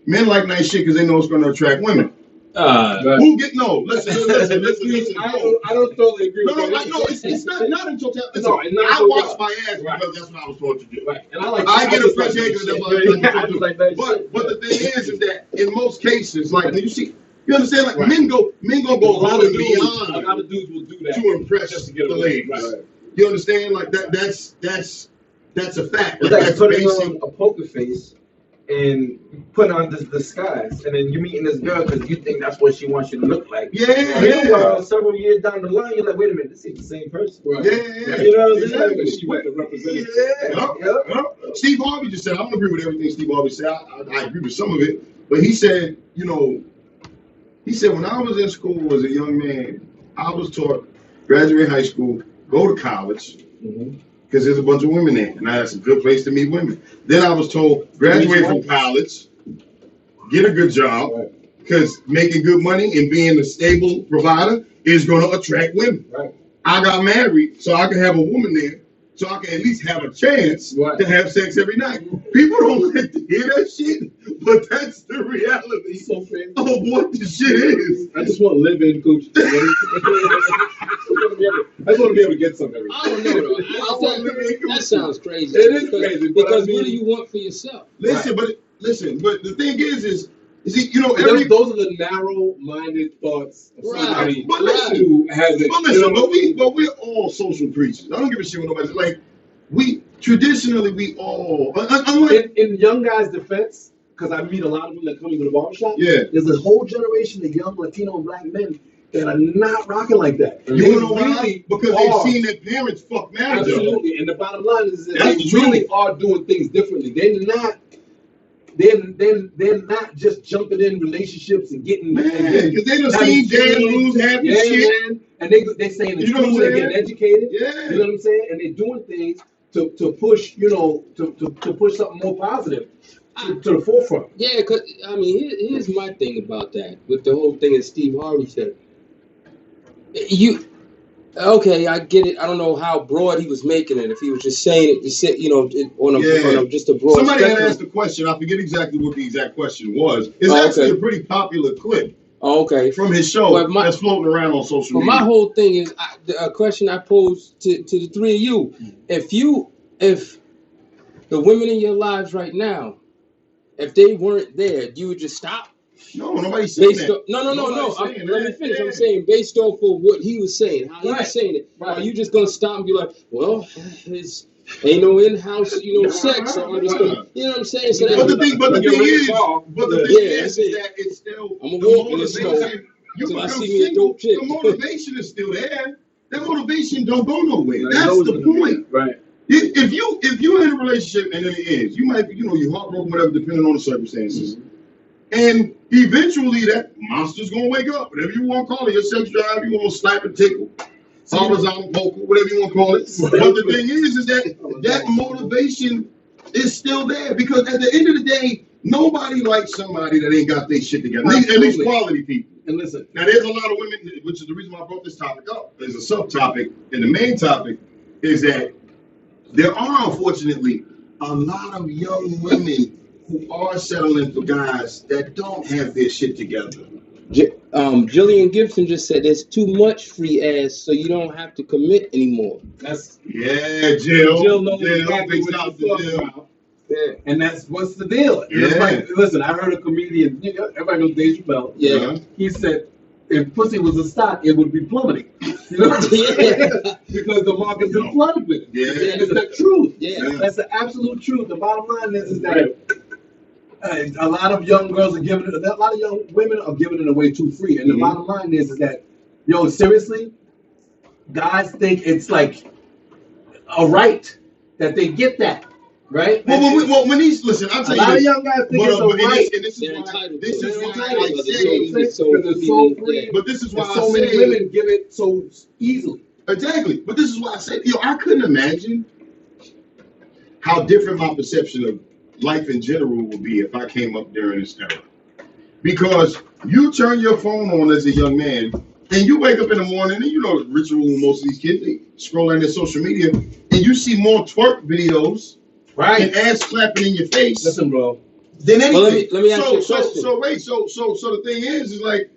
Men like nice shit because they know it's going to attract women. Who get no? Listen. I don't totally agree. No, it's not in totality. No, I watch my ass because that's what I was told to do. Right. And I get appreciated. But the thing is that in most cases, like you understand, like men gonna go above and beyond. A lot of dudes will do that to impress just to get the ladies. Right. You understand? Like that's a fact. It's like putting on a poker face and putting on this disguise, and then you're meeting this girl because you think that's what she wants you to look like. Yeah. Several years down the line, you're like, wait a minute, this ain't the same person. Right. Yeah. You know what I'm saying? Because she went to represent. Yeah. Steve Harvey just said, I don't agree with everything Steve Harvey said. I agree with some of it, but he said, when I was in school as a young man, I was taught graduate high school, go to college. Mm-hmm. Because there's a bunch of women there, and that's a good place to meet women. Then I was told, graduate from college, get a good job, because making good money and being a stable provider is going to attract women. Right. I got married so I could have a woman there, so I can at least have a chance to have sex every night. People don't like to hear that shit, but that's the reality of what the shit is. I just want to live in Cooch. I just want to be able to get something. I don't know though. That sounds crazy. It is crazy because what do you want for yourself? Listen, but the thing is those are the narrow-minded thoughts of somebody who has it. But we're all social creatures. I don't give a shit what nobody's like. We all unlike in young guys' defense, because I meet a lot of them that come into the barbershop. Yeah, there's a whole generation of young Latino and Black men that are not rocking like that. You know why? Because they've seen their parents fuck marriage. Absolutely, and the bottom line is that they really are doing things differently. They're not just jumping in relationships and getting because they don't see Dan lose half the shit. Man. And they saying the truth, they're getting educated. Yeah. You know what I'm saying? And they're doing things to push, to push something more positive to the forefront. Yeah, because here's my thing about that with the whole thing that Steve Harvey said. Okay, I get it. I don't know how broad he was making it. If he was just saying it, on just a broad. Somebody had asked the question. I forget exactly what the exact question was. It's actually a pretty popular clip. Okay. From his show that's floating around on social media. My whole thing is a question I posed to the three of you. If the women in your lives right now, if they weren't there, you would just stop. No, nobody's saying that. No. Let me finish. I'm saying based off of what he was saying, how he was saying it. Are you just gonna stop and be like, well, ain't no in-house, sex? So I'm just gonna, you know what I'm saying? So but the thing is that it's still I'm gonna walk in the snow until I see me a dope chick. The motivation is still there. That motivation don't go nowhere. That's the point. Right. If you're in a relationship and then it ends, you might be, you're heartbroken, whatever, depending on the circumstances. Mm-hmm. And eventually that monster's gonna wake up. Whatever you want to call it, your sex drive, you want to slap and tickle, horizontal poker, whatever you want to call it. But the thing is that motivation is still there because at the end of the day, nobody likes somebody that ain't got their shit together. At least quality people. And listen, now there's a lot of women, which is the reason why I brought this topic up. There's a subtopic, and the main topic is that there are unfortunately a lot of young women who are settling for guys that don't have their shit together. Jillian Gibson just said there's too much free ass, so you don't have to commit anymore. That's Jill. Jill knows exactly big what shout you're to talking Jill. about. Yeah. And that's what's the deal. And it's Yeah. like, listen, I heard a comedian, everybody knows Dave Chappelle. Yeah. Uh-huh. He said, if pussy was a stock, it would be plummeting. You know what I'm saying? Because the market's been flooded with it. Yeah. And it's the truth. Yeah. That's the absolute truth. The bottom line is that a lot of young girls are giving it, a lot of young women are giving it away too free. And the bottom line is that, yo, seriously, guys think it's like a right that they get that. Right? Well, when he's listen, I'll tell a lot you of young guys think it's a right. and this is They're why entitled. this is They're why entitled. I They're say Because it's so free. but this is why So I many say women give it so easily. exactly. But this is why I say, I couldn't imagine how different my perception of life in general would be if I came up during this era. Because you turn your phone on as a young man, and you wake up in the morning, and you know the ritual with most of these kids, they scroll on their social media, and you see more twerk videos and ass clapping in your face Listen, bro. than anything. Well, let me ask you a question. So the thing is like,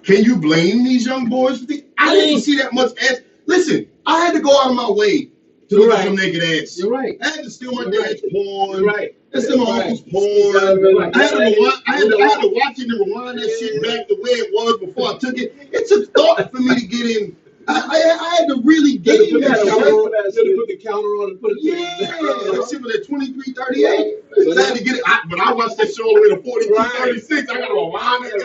can you blame these young boys? I didn't see that much ass. Listen, I had to go out of my way to look at some naked ass. You're right. I had to steal my dad's porn. You're right. That's my uncle's porn. I had to watch it and rewind that shit back the way it was before I took it. It took thought for me to get in. I had to really get in that shit. Put the counter on and put it. That shit was at 23:38. I had to get it. But I watched that show all the way to 42:36. I got to rewind it.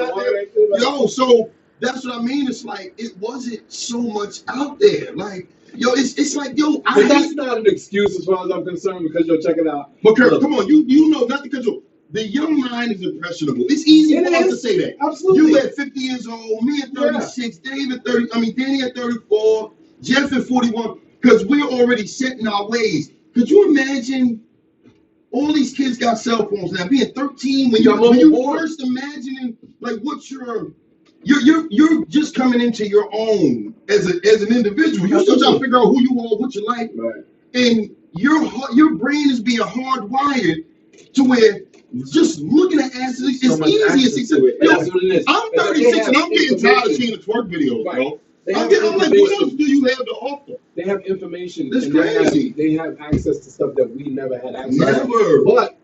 Yo, so that's what I mean. It's like it wasn't so much out there. Like, yo, it's like, yo, But that's not an excuse as far as I'm concerned, because you'll check it out. But Kurt, come on, you know nothing control. The young mind is impressionable. It's easy for us to say that. Absolutely. You at 50 years old, me at 36, Dave at 30, Danny at 34, Jeff at 41, because we're already set in our ways. Could you imagine all these kids got cell phones now? Being 13, when you first imagining like what you're just coming into your own as an individual. You're still trying to figure out who you are, what you like, and your brain is being hardwired to where just looking at asses is easy. I'm 36 and I'm getting tired of seeing the twerk videos, bro. I'm like, what else do you have to offer? They have information. That's and crazy. They have access to stuff that we never had access Never. to. But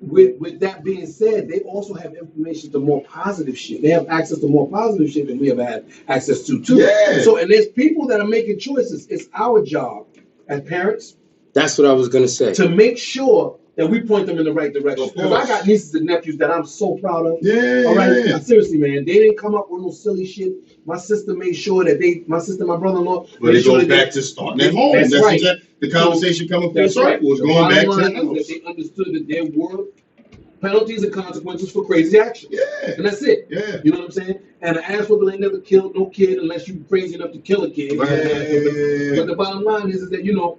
with that being said, they also have information to more positive shit. They have access to more positive shit than we ever had access to too. Yeah. So, and there's people that are making choices. It's our job as parents. That's what I was gonna say. To make sure that we point them in the right direction. Of Because course. I got nieces and nephews that I'm so proud of. Yeah. All right, now, seriously, man, they didn't come up with no silly shit. My sister made sure that my brother-in-law. But it goes back to starting at home. That's right. The conversation coming full That's right. circle is The going back bottom to line the is that they understood that there were penalties and consequences for crazy actions. Yeah. And that's it. Yeah. You know what I'm saying? And an ass whooping ain't never killed no kid unless you crazy enough to kill a kid. Yeah. But the bottom line is that,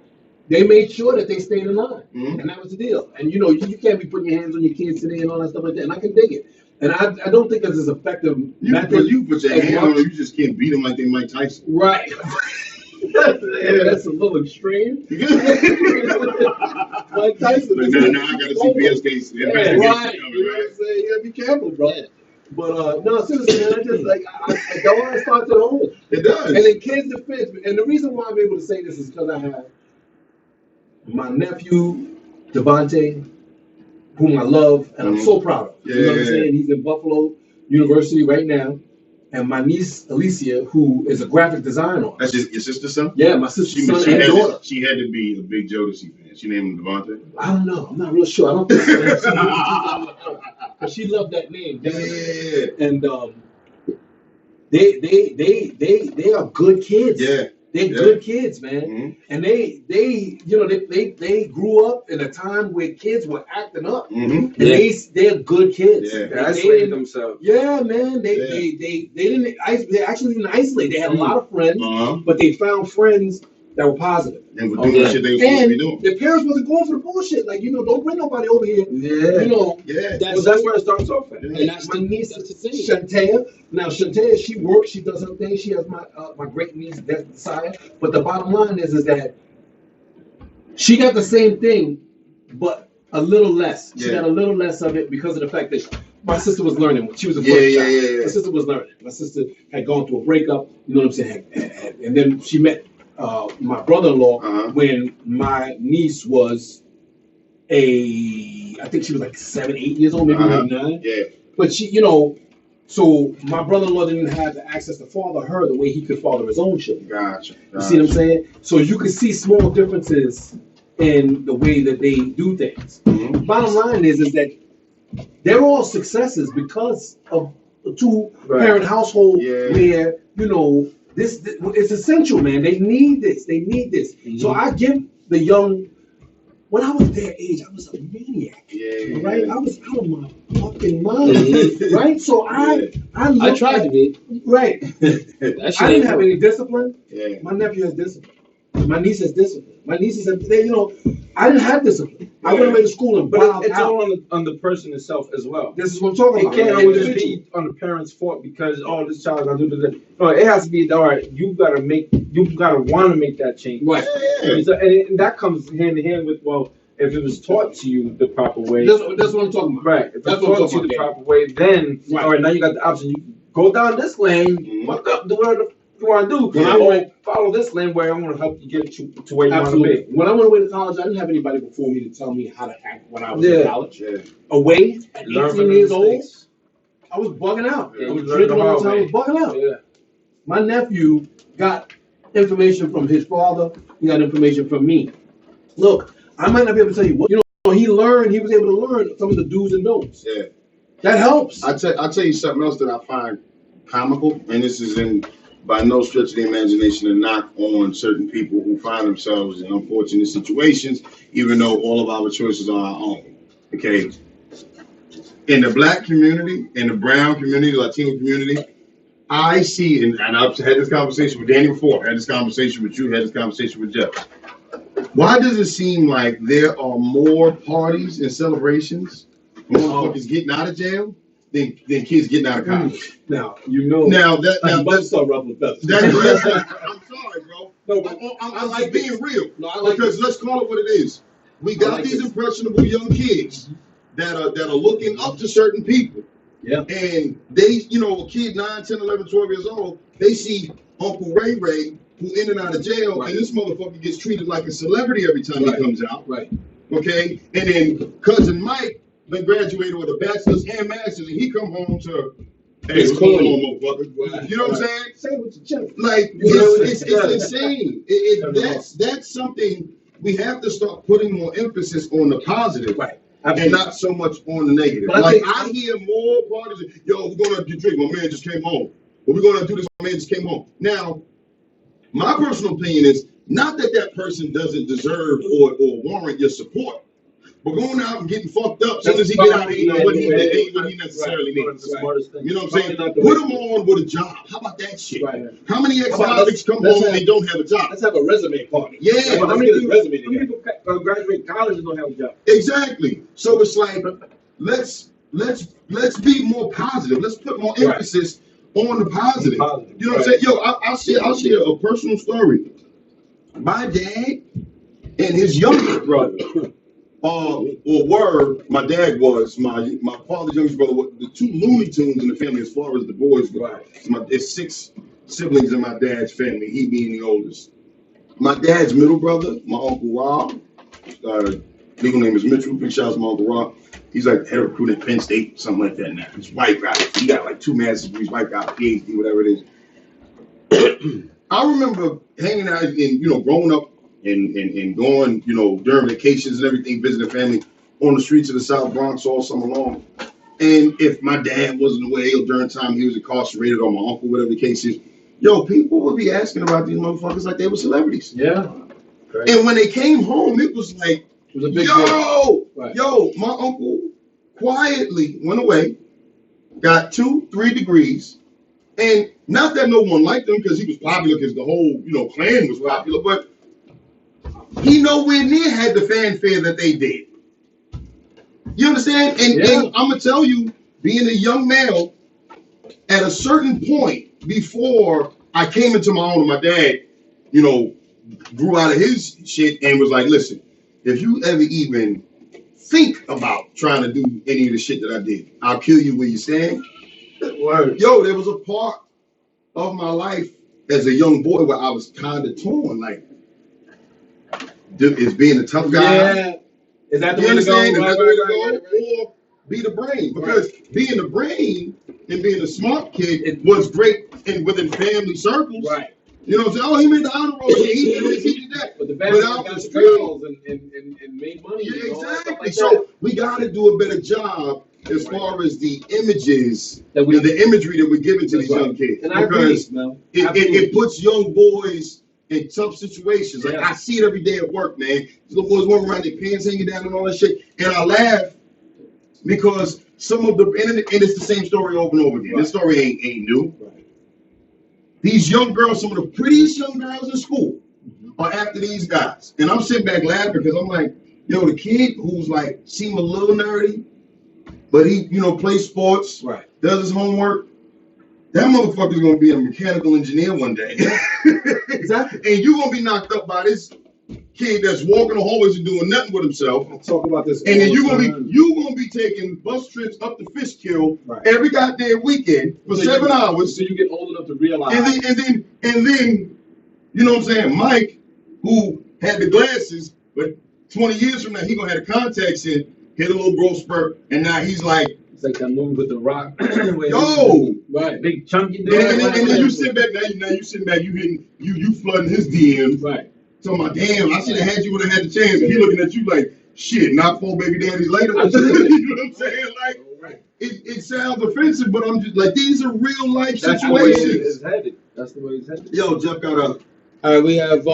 they made sure that they stayed in line. Mhm. And that was the deal. And, you can't be putting your hands on your kids today and all that stuff like that. And I can dig it. And I don't think that's as effective method. You put your hand on them, you just can't beat them like they Mike Tyson. Right. That's a little extreme. Mike Tyson. But now I got to see BS case. Yeah, right. You know what I'm saying? You gotta be careful, bro. Yeah. But no, seriously, man, I just I don't want to start at home. It does. And in kids' defense, and the reason why I'm able to say this is because I have my nephew Devontae, whom I love, and I'm so proud of. You know what I'm saying? He's in Buffalo University right now. And my niece Alicia, who is a graphic designer. That's just your sister's son? Yeah, my sister's son and daughter. She had to be a big Jodeci fan. She named him Devontae? I don't know. I'm not real sure. I don't think so. But she loved that name. Yeah. And they are good kids. Yeah. They're good kids, man. Mm-hmm. And they grew up in a time where kids were acting up. Mm-hmm. And they're good kids. Yeah. They isolated themselves. Yeah, man. They actually didn't isolate. They had a lot of friends, but they found friends that were positive. And were doing the shit they were supposed to be doing. Their parents wasn't going for the bullshit. Like, don't bring nobody over here. Yeah. That's where it starts off at. And that's my niece, the thing. Shantea. Now, Shantea, she works, she does her thing. She has my great niece, Desire. But the bottom line is that she got the same thing, but a little less. She got a little less of it because of the fact that my sister was learning. She was a first child. My sister was learning. My sister had gone through a breakup. You know what I'm saying? And then she met my brother-in-law when my niece was I think she was like 7, 8 years old, maybe like 9. Yeah. But she, you know, so my brother-in-law didn't have the access to father her the way he could father his own children. Gotcha. You see what I'm saying? So you can see small differences in the way that they do things. Bottom line is that they're all successes because of a 2-parent household where, you know, this it's essential, man. They need this. They need this. So I give the young. When I was their age, I was a maniac. Right? I was out of my fucking mind. Right? So I tried to be. Right. I didn't have any discipline. My nephew has discipline. My niece has discipline. My nieces have, you know, I didn't have discipline. I went away to school and but it's all on the person itself as well. This is what I'm talking about. It can't always just be on the parents' fault because this child gotta do this. No, it has to be all right. You gotta want to make that change. Right. And that comes hand in hand with if it was taught to you the proper way. That's what I'm talking about. Right. If it's taught to you the proper way, then all right, now you got the option. You go down this lane. Fuck up the word. You want to do? I want to follow this lane where I want to help you get to where you want to be. When I went away to college, I didn't have anybody before me to tell me how to act when I was in college. Away at 18 years old, I was bugging out. I was drinking all the time. I was bugging out. My nephew got information from his father. He got information from me. Look, I might not be able to tell you what. You know, he was able to learn some of the do's and don'ts. Yeah. That helps. I'll tell you something else that I find comical, and this is by no stretch of the imagination a knock on certain people who find themselves in unfortunate situations, even though all of our choices are our own. Okay. In the black community, in the brown community, Latino community, I see, and I've had this conversation with Danny before, had this conversation with you, had this conversation with Jeff. Why does it seem like there are more parties and celebrations, motherfuckers getting out of jail, than kids getting out of college? Now, you know. That's so rough with that. I'm sorry, bro. No, I'm like being real. Because let's call it what it is. We got these impressionable young kids that are looking up to certain people. Yeah. And they, you know, a kid 9, 10, 11, 12 years old, they see Uncle Ray Ray, who in and out of jail, and this motherfucker gets treated like a celebrity every time he comes out. Right. Okay? And then Cousin Mike, they graduated with a bachelor's and master's, and he come home to, hey, what's going on, motherfucker? You know what I'm saying? Say it with your chest. Like, it's insane. That's something we have to start putting more emphasis on the positive. Right. And not so much on the negative. But I hear more parties. Yo, we're gonna get drink. My man just came home. Or we're gonna do this. My man just came home. Now, my personal opinion is not that person doesn't deserve or warrant your support, but going out and getting fucked up as soon as he get out of here, what he necessarily needs. You know what I'm saying? Put him on with a job. How about that shit? Right. How many ex-convicts come home and they don't have a job? Let's have a resume party. Yeah. How many people graduate college and don't have a job? Exactly. So it's like let's be more positive. Let's put more emphasis on the positive. You know what I'm saying? Yo, I'll share a personal story. My dad and his youngest brother, my dad was my father's youngest brother. The two Looney Tunes in the family, as far as the boys go. There's 6 siblings in my dad's family. He being the oldest. My dad's middle brother, my Uncle Rob, legal name is Mitchell. Big shout out to my Uncle Rob. He's like head of recruiting at Penn State, something like that now. He's white guy. He got like 2 master's degrees, white guy, PhD, whatever it is. I remember hanging out and, you know, growing up and going, you know, during vacations and everything, visiting family on the streets of the South Bronx all summer long. And if my dad wasn't away or during time he was incarcerated or my uncle, whatever the case is, yo, people would be asking about these motherfuckers like they were celebrities. Yeah. Right. And when they came home, it was like, it was a big yo, my uncle quietly went away, got 2, 3 degrees, and not that no one liked him because he was popular, because the whole, you know, clan was popular, but he nowhere near had the fanfare that they did. You understand? And I'm gonna tell you, being a young male, at a certain point before I came into my own, my dad, you know, grew out of his shit and was like, listen, if you ever even think about trying to do any of the shit that I did. I'll kill you where you stand. Yo, there was a part of my life as a young boy where I was kind of torn, like, is being a tough guy. Yeah. Is that the way to go? Is that the way to go? Or be the brain? Because being the brain and being a smart kid was great within family circles. Right. You know what I'm saying? Oh, he made the honor roll. He did this, he did that. But the best got the girls and made money. Yeah, exactly. Like so we got to do a better job as far as the images and the imagery that we're giving to these young kids. And I agree, man. It puts young boys in tough situations. Like I see it every day at work, man. These little boys walking around, their pants hanging down and all that shit. And I laugh because some of the, and it's the same story over and over again. This story ain't new. These young girls, some of the prettiest young girls in school are after these guys. And I'm sitting back laughing because I'm like, yo, the kid who's like, seem a little nerdy, but he, plays sports, does his homework, that motherfucker's going to be a mechanical engineer one day. Exactly. And you're going to be knocked up by this kid that's walking the hallways and doing nothing with himself. I talk about this. And then you're gonna be taking bus trips up to Fishkill every goddamn weekend for 7 hours. So you get old enough to realize. And then, you know what I'm saying? Mike, who had the glasses, but 20 years from now he gonna have the contacts in, hit a little growth spurt, and now he's like. It's like that movie with The Rock. Yo, big chunky dude. And then you sit back now. You sitting back. You flooding his DMs. Right. So my damn, I should have had you when I had the chance. And he looking at you like, shit, not 4 baby daddies later. You know what I'm saying? Like, it sounds offensive, but I'm just like, these are real life situations. That's the way it's headed. Yo, Jeff got up. All right, we have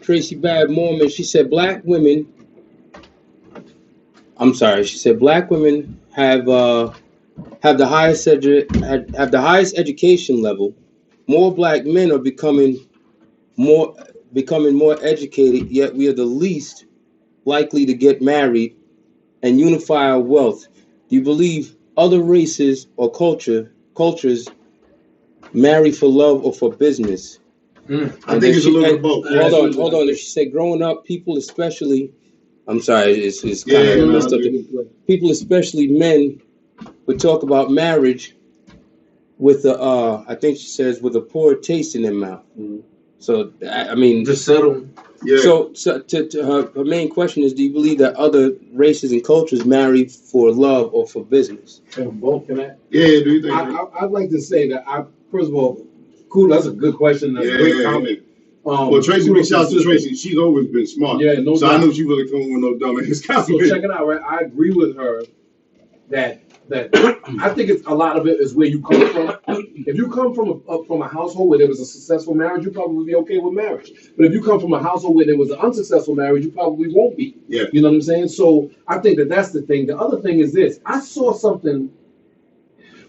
Tracy Bad Mormon. She said black women have the highest education level. More black men are becoming more educated, yet we are the least likely to get married and unify our wealth. Do you believe other races or cultures marry for love or for business? I think it's a little bit both. Hold on. She said, growing up, people especially, I'm sorry, it's kind of messed up. People, especially men, would talk about marriage with I think she says, with a poor taste in their mouth. So, I mean, just settle. Yeah. So to her main question is, do you believe that other races and cultures marry for love or for business? Both, can I? Yeah, do you think? I'd like to say that first of all, cool. That's a good question. That's a great comment. Well, Tracy, big shout out to Tracy. She's always been smart. Yeah, no. So I knew she wasn't coming with no dumbass comment. So check it out, right? I agree with her that I think it's a lot of it is where you come from. If you come from a household where there was a successful marriage, you probably be okay with marriage. But if you come from a household where there was an unsuccessful marriage, you probably won't be. Yeah. You know what I'm saying? So I think that's the thing. The other thing is this. I saw something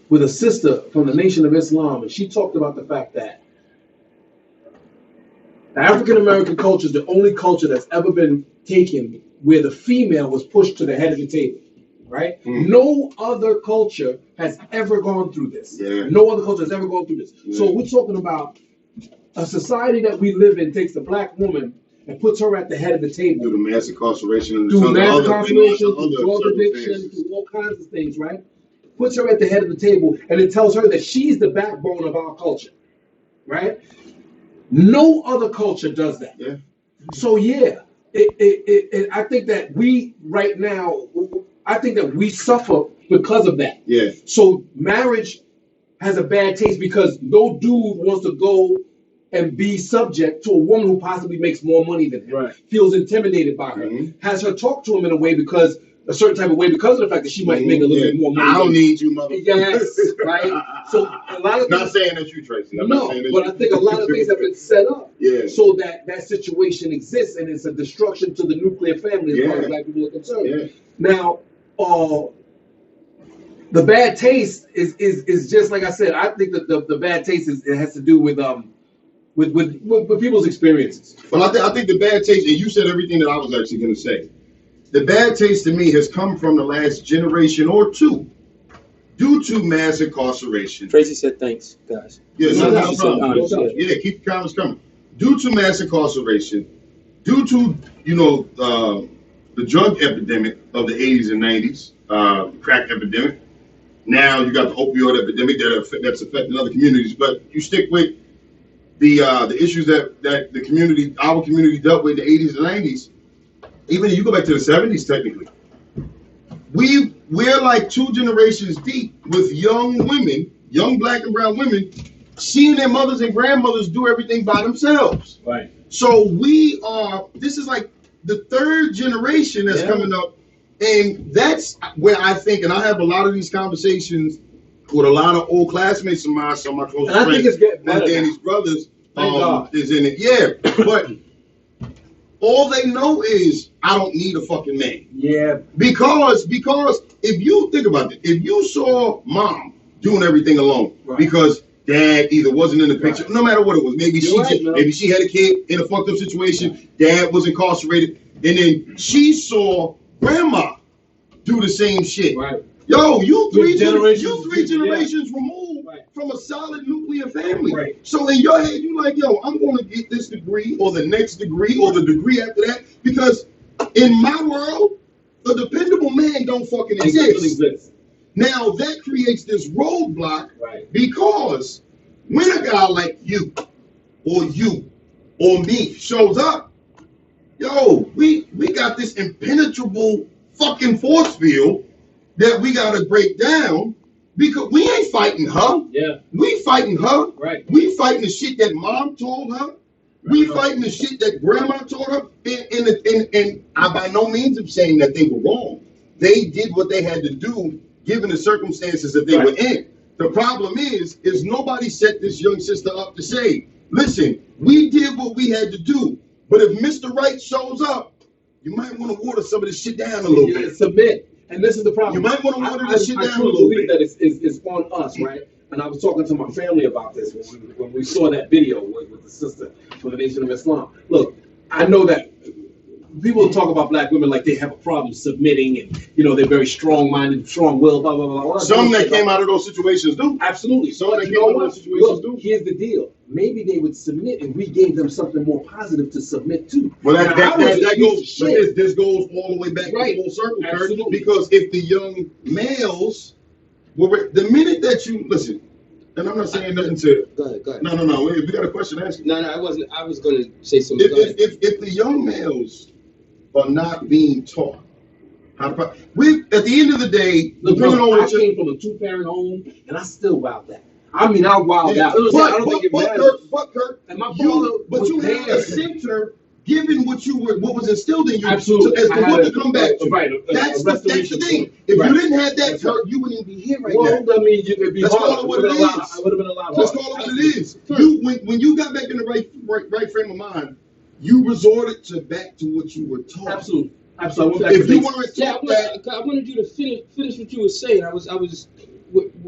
with a sister from the Nation of Islam, and she talked about the fact that the African American culture is the only culture that's ever been taken where the female was pushed to the head of the table. Right? No other culture has ever gone through this. Yeah. No other culture has ever gone through this. Yeah. So we're talking about a society that we live in takes the black woman and puts her at the head of the table. Through the mass incarceration and through mass incarceration, through drug addiction, through all kinds of things, right? Puts her at the head of the table, and it tells her that she's the backbone of our culture, right? No other culture does that. Yeah. So I think that we right now, I think that we suffer because of that. Yeah. So marriage has a bad taste because no dude wants to go and be subject to a woman who possibly makes more money than him. Right. Feels intimidated by her. Has her talk to him in a certain type of way because of the fact that she might make a little bit more money. I don't need you, motherfucker. Yes, right? So a lot of not saying that you, Tracy. But I think a lot of things have been set up so that situation exists, and it's a destruction to the nuclear family as far as black people are concerned. Yeah. Now, the bad taste is just like I said. I think that the bad taste it has to do with people's experiences. Well, I think the bad taste, and you said everything that I was actually going to say. The bad taste to me has come from the last generation or two, due to mass incarceration. Tracy said, "Thanks, guys." Yeah, No problem. Yeah, keep the comments coming. Due to mass incarceration, due to the drug epidemic of the 80s and 90s, crack epidemic. Now you got the opioid epidemic that's affecting other communities. But you stick with the issues that our community dealt with in the 80s and 90s. Even if you go back to the 70s, technically, we're like 2 generations deep with young women, young black and brown women, seeing their mothers and grandmothers do everything by themselves. Right. So this is like the 3rd generation that's coming up. And that's where I think, and I have a lot of these conversations with a lot of old classmates of mine, some of my close friends. I think it's getting better. Danny's brothers God. is in it. Yeah, but all they know is I don't need a fucking man. Yeah. Because if you think about it, if you saw mom doing everything alone, because dad either wasn't in the picture, no matter what it was, maybe maybe she had a kid in a fucked up situation, dad was incarcerated, and then she saw grandma do the same shit. Right. Yo, you three generations removed from a solid nuclear family. Right. So in your head, you like, yo, I'm going to get this degree or the next degree or the degree after that, because in my world, a dependable man don't fucking exist. Now that creates this roadblock, because when a guy like you or me shows up, yo, we got this impenetrable fucking force field that we gotta break down, because we ain't fighting her. Yeah. We fighting her. Right. We fighting the shit that mom told her. We fighting the shit that grandma told her. And I by no means am saying that they were wrong. They did what they had to do given the circumstances that they were in. The problem is nobody set this young sister up to say, listen, we did what we had to do, but if Mr. Right shows up, you might want to water some of this shit down a little bit. Submit. And this is the problem. You might want to water this shit down a I truly little believe bit. that it's on us, right? And I was talking to my family about this when we saw that video with the sister from the Nation of Islam. Look, I know that people talk about black women like they have a problem submitting, and they're very strong-minded, strong-willed, blah blah blah. Some that came out of those situations do. Absolutely. Some that came out of those situations do. Here's the deal. Maybe they would submit, and we gave them something more positive to submit to. Well, that goes. But this goes all the way back to full circle, Kurt, because if the young males were the minute that you listen, and I'm not saying nothing to. Go ahead. No. We got a question to ask you. No, I wasn't. I was going to say something. If the young males are not being taught how to, at the end of the day, depending on what I came from a 2-parent home, and I still wowed that. I mean, I wowed out. But Kurt, and my father, you had a center given what was instilled in you. Absolutely. As to what to come back to. Right. That's the thing. If you didn't have that, Kurt, you wouldn't even be here right now. Well, I mean, it'd be Let's hard. call it what it is. I would have been a lot harder. Let's call it what it is. When you got back in the right frame of mind, you resorted back to what you were taught. Absolutely. If you want to I wanted you to finish what you were saying. I was. As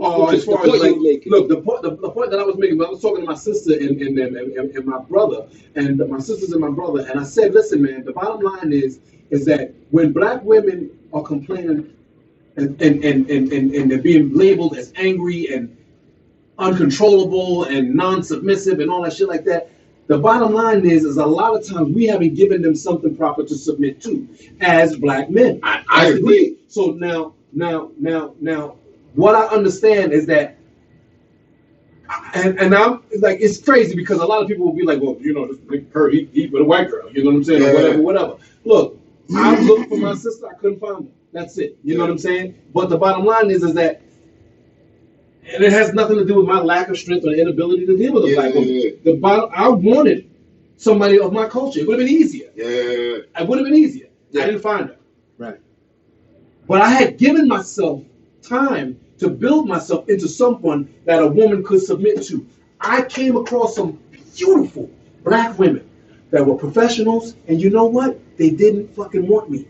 far as look, the point that I was making, I was talking to my sister and my brother, and my sisters and my brother, and I said, listen, man, the bottom line is that when black women are complaining and they're being labeled as angry and uncontrollable and non-submissive and all that shit like that, the bottom line is a lot of times we haven't given them something proper to submit to as black men. I agree. So now, what I understand is that, and I'm like, it's crazy because a lot of people will be like, well, this big Kurt, he with a white girl, you know what I'm saying, or whatever. Look, I looked for my sister, I couldn't find her. That's it. You know what I'm saying? But the bottom line is that, and it has nothing to do with my lack of strength or inability to deal with a black woman. I wanted somebody of my culture. It would have been easier. It would have been easier. I didn't find her. Right. But I had given myself time to build myself into someone that a woman could submit to. I came across some beautiful black women that were professionals, and you know what? They didn't fucking want me.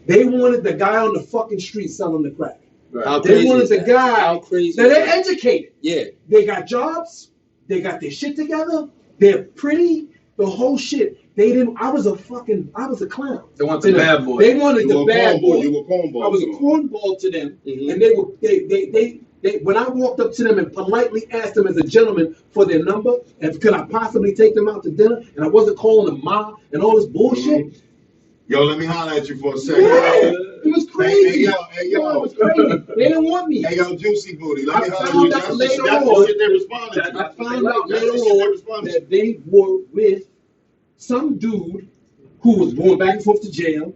They wanted the guy on the fucking street selling the crack. Right. They wanted the guy that they're educated. Yeah. They got jobs. They got their shit together. They're pretty. The whole shit. They didn't. I was a clown. They want the bad boy. They wanted the bad boy. You were cornball. I was a cornball to them, and they when I walked up to them and politely asked them as a gentleman for their number and could I possibly take them out to dinner, and I wasn't calling them ma and all this bullshit. Yo, let me holler at you for a second. It was crazy. Hey, yo. It was crazy. They didn't want me. Hey, yo, Juicy Booty. Let me I holler found at out you. later That's the on shit they responded to. I found out later on that they were with some dude who was going back and forth to jail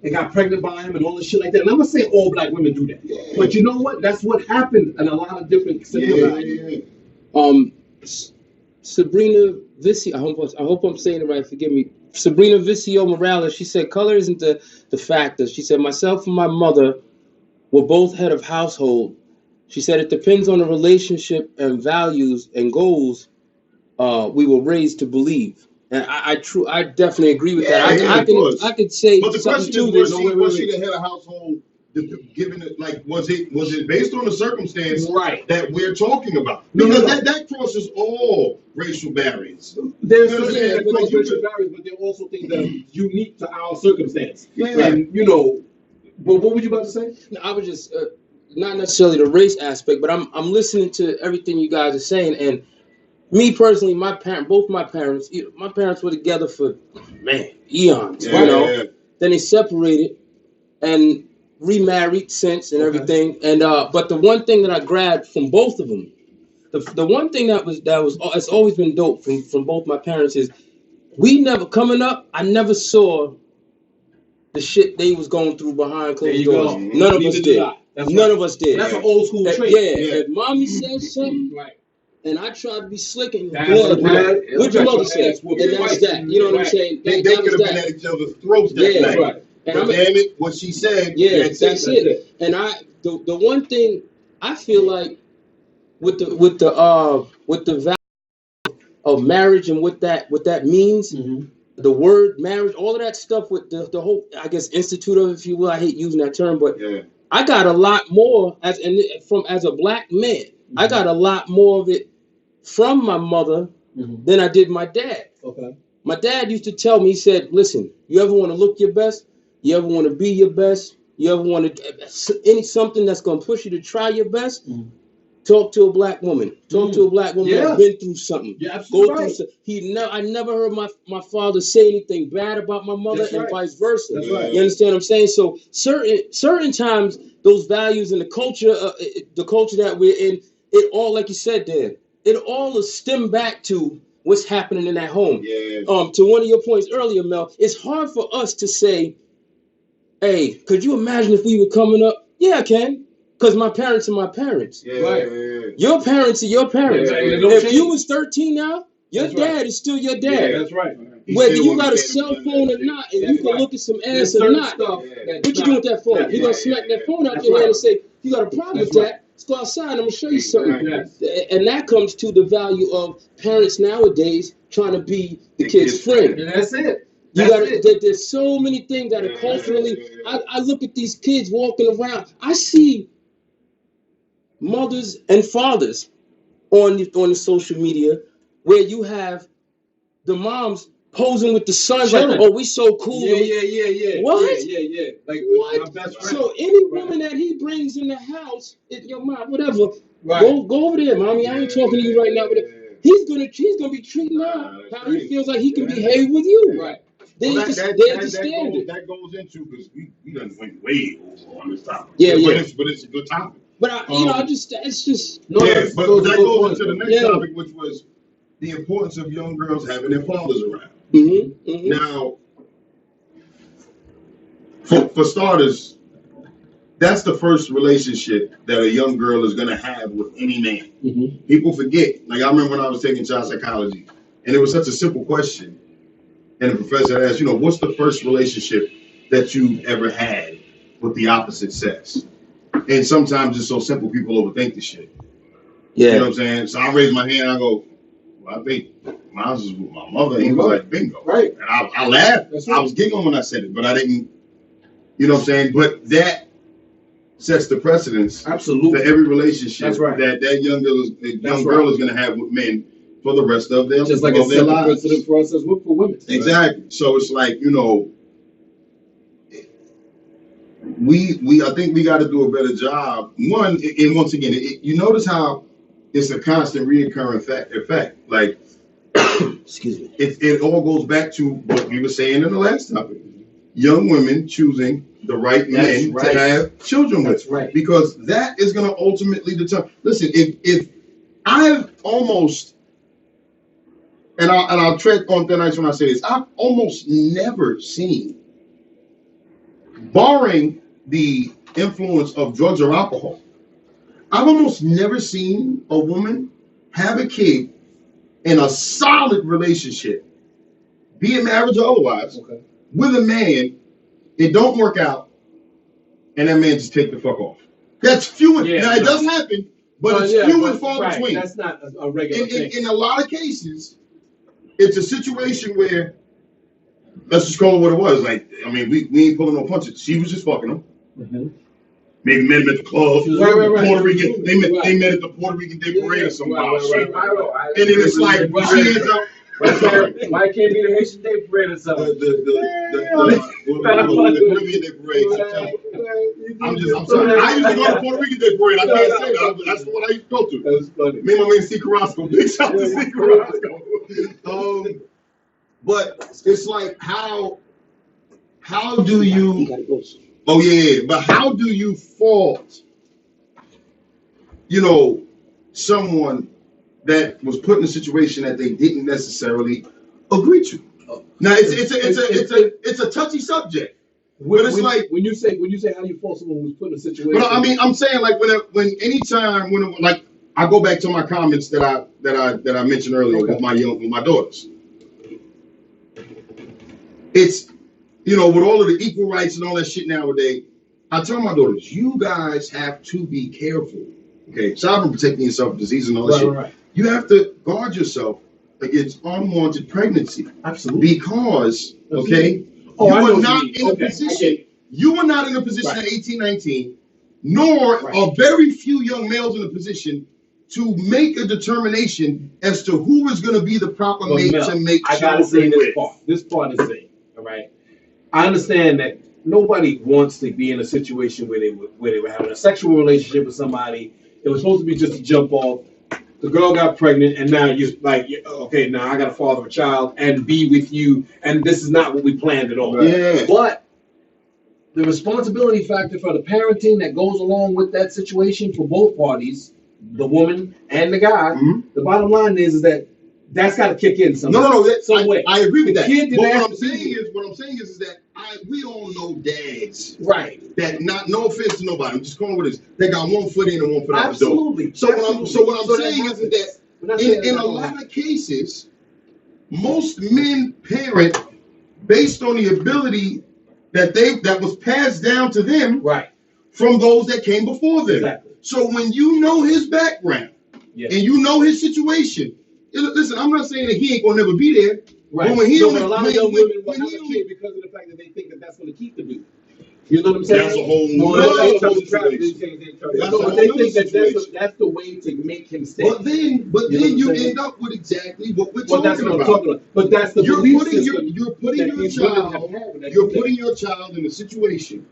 and got pregnant by him and all this shit like that. And I'm not saying all black women do that, but you know what? That's what happened in a lot of different situations. Sabrina Vicio, I hope I'm saying it right, forgive me. Sabrina Vicio Morales, she said, color isn't the factor. She said, myself and my mother were both head of household. She said, it depends on the relationship and values and goals we were raised to believe. And I definitely agree with that. I could say but the something question too. is, was she the head of household? Given it, like, was it based on the circumstance that we're talking about? Because that crosses all racial barriers. There's some things that cross racial barriers, but there are also things that are unique to our circumstance. And but what were you about to say? No, I was just not necessarily the race aspect, but I'm listening to everything you guys are saying, and me personally, both my parents were together for eons. Then they separated and remarried since and everything. And but the one thing that I grabbed from both of them, the one thing it's always been dope from both my parents is we never coming up. I never saw the shit they was going through behind closed doors. None of us did. None of us did. That's an old school trait. If mommy said something, and I tried to be slick and what your mother said, and that's that. You know what I'm saying? They could have been at each other's throats that night. Right. But damn it, what she said. That's it. And the one thing I feel like with the value of marriage and what that means, the word marriage, all of that stuff with the whole, I guess, institute of it, if you will. I hate using that term, but I got a lot more as a black man. I got a lot more of it from my mother than I did my dad. Okay. My dad used to tell me, he said, listen, you ever want to look your best? You ever want to be your best? You ever want to something that's going to push you to try your best? Talk to a black woman. Talk to a black woman that's been through something. Yeah, absolutely. I never heard my father say anything bad about my mother and vice versa. That's right. You understand what I'm saying? So certain times those values and the culture that we're in, it all, like you said, Dan, it all is stem back to what's happening in that home. To one of your points earlier, Mel, it's hard for us to say, hey, could you imagine if we were coming up? Yeah, I can. Because my parents are my parents. Your parents are your parents. If you was 13 now, your dad is still your dad. Yeah, that's right. Whether you got a cell phone or not, and you can look at some ass or not, what you doing with that phone? You're going to smack that phone out your hand and say, you got a problem with that? Let's go outside. I'm going to show you something. And that comes to the value of parents nowadays trying to be the kid's friend. And that's it. There's so many things that are culturally. I look at these kids walking around. I see mothers and fathers on the social media where you have the moms posing with the sons like, oh, we so cool. Yeah. What? Yeah. Like what? My best friend. So any woman that he brings in the house, your mom, whatever, go over there, mommy. I ain't talking to you right now. But he's gonna be treating her how he feels like he can behave with you. Right. That goes into, because we done went way over on this topic. But it's a good topic. But it's just but that goes into the next topic, which was the importance of young girls having their fathers around. Now, for starters, that's the first relationship that a young girl is going to have with any man. People forget. Like, I remember when I was taking child psychology, and it was such a simple question. And the professor asked, what's the first relationship that you ever had with the opposite sex? And sometimes it's so simple, people overthink the shit. You know what I'm saying? So I raised my hand, I go, well, I think mine was with my mother. And he was like, bingo. Right. And I laughed. I was giggling when I said it, but I didn't, you know what I'm saying? But that sets the precedence for every relationship that young girl is going to have with men for the rest of their lives. Just like a separate precedent process for women. Exactly. Right? So it's like, I think we got to do a better job. One, and once again, you notice how it's a constant reoccurring effect. Like, excuse me. It all goes back to what we were saying in the last topic. young women choosing the right men to have children with. That's right. Because that is going to ultimately determine. Listen, if I've almost, and I'll tread on thin ice when I say this, I've almost never seen, barring the influence of drugs or alcohol, I've almost never seen a woman have a kid in a solid relationship, be it marriage or otherwise, with a man, it don't work out, and that man just take the fuck off. That's few. Now it does happen, but it's few and far between. That's not a regular thing. In a lot of cases, it's a situation where, let's just call it what it was. Like, I mean, we ain't pulling no punches. She was just fucking him. Mm-hmm. Maybe met him at the club. Puerto Rican. They met at the Puerto Rican Day Parade or some wild shit. And then it's like she ends up. Why can't be the Haitian Day Parade or something? The Caribbean Day Parade, September. I'm sorry. I used to go to Puerto Rican Day Parade. I can't say that. That's the one I used to go to. That's funny. Me and my man C. Carrasco. Big shout to C. Carrasco. But it's like how do you? Oh yeah, but how do you fault, someone that was put in a situation that they didn't necessarily agree to? Now it's a touchy subject. But it's like when you say how do you fault someone who's put in a situation. But I mean, I'm saying like when like I go back to my comments that I mentioned earlier with my daughters. It's with all of the equal rights and all that shit nowadays, I tell my daughters, you guys have to be careful. Okay, aside from protecting yourself from disease and all that shit, right. You have to guard yourself against unwanted pregnancy. Absolutely. Because, okay, you are not in a position. You are not in a position at 18, 19, nor are very few young males in a position to make a determination as to who is going to be the proper mate to make children with. I gotta say this part. This part is saying, all right. I understand that nobody wants to be in a situation where they were having a sexual relationship with somebody. It was supposed to be just a jump off. The girl got pregnant, and now you're like, okay, now I got to father a child and be with you, and this is not what we planned at all. Yeah. But the responsibility factor for the parenting that goes along with that situation for both parties, the woman and the guy, the bottom line is that that's got to kick in some way. I agree with that. But what I'm saying is that we all know dads, right? That no offense to nobody, I'm just calling what it is. They got one foot in and one foot out the door. Absolutely. So what I'm saying is that in a lot of cases, most men parent based on the ability that was passed down to them, right, from those that came before them. Exactly. So when you know his background and you know his situation. Listen, I'm not saying that he ain't gonna never be there. Right. But when he a lot of young women want to have a kid because of the fact that they think that that's going to keep the dude. You know what I'm saying? That's a whole that's the way to make him stay. But then you end up with exactly what we're talking about. But that's the you're putting your child in a situation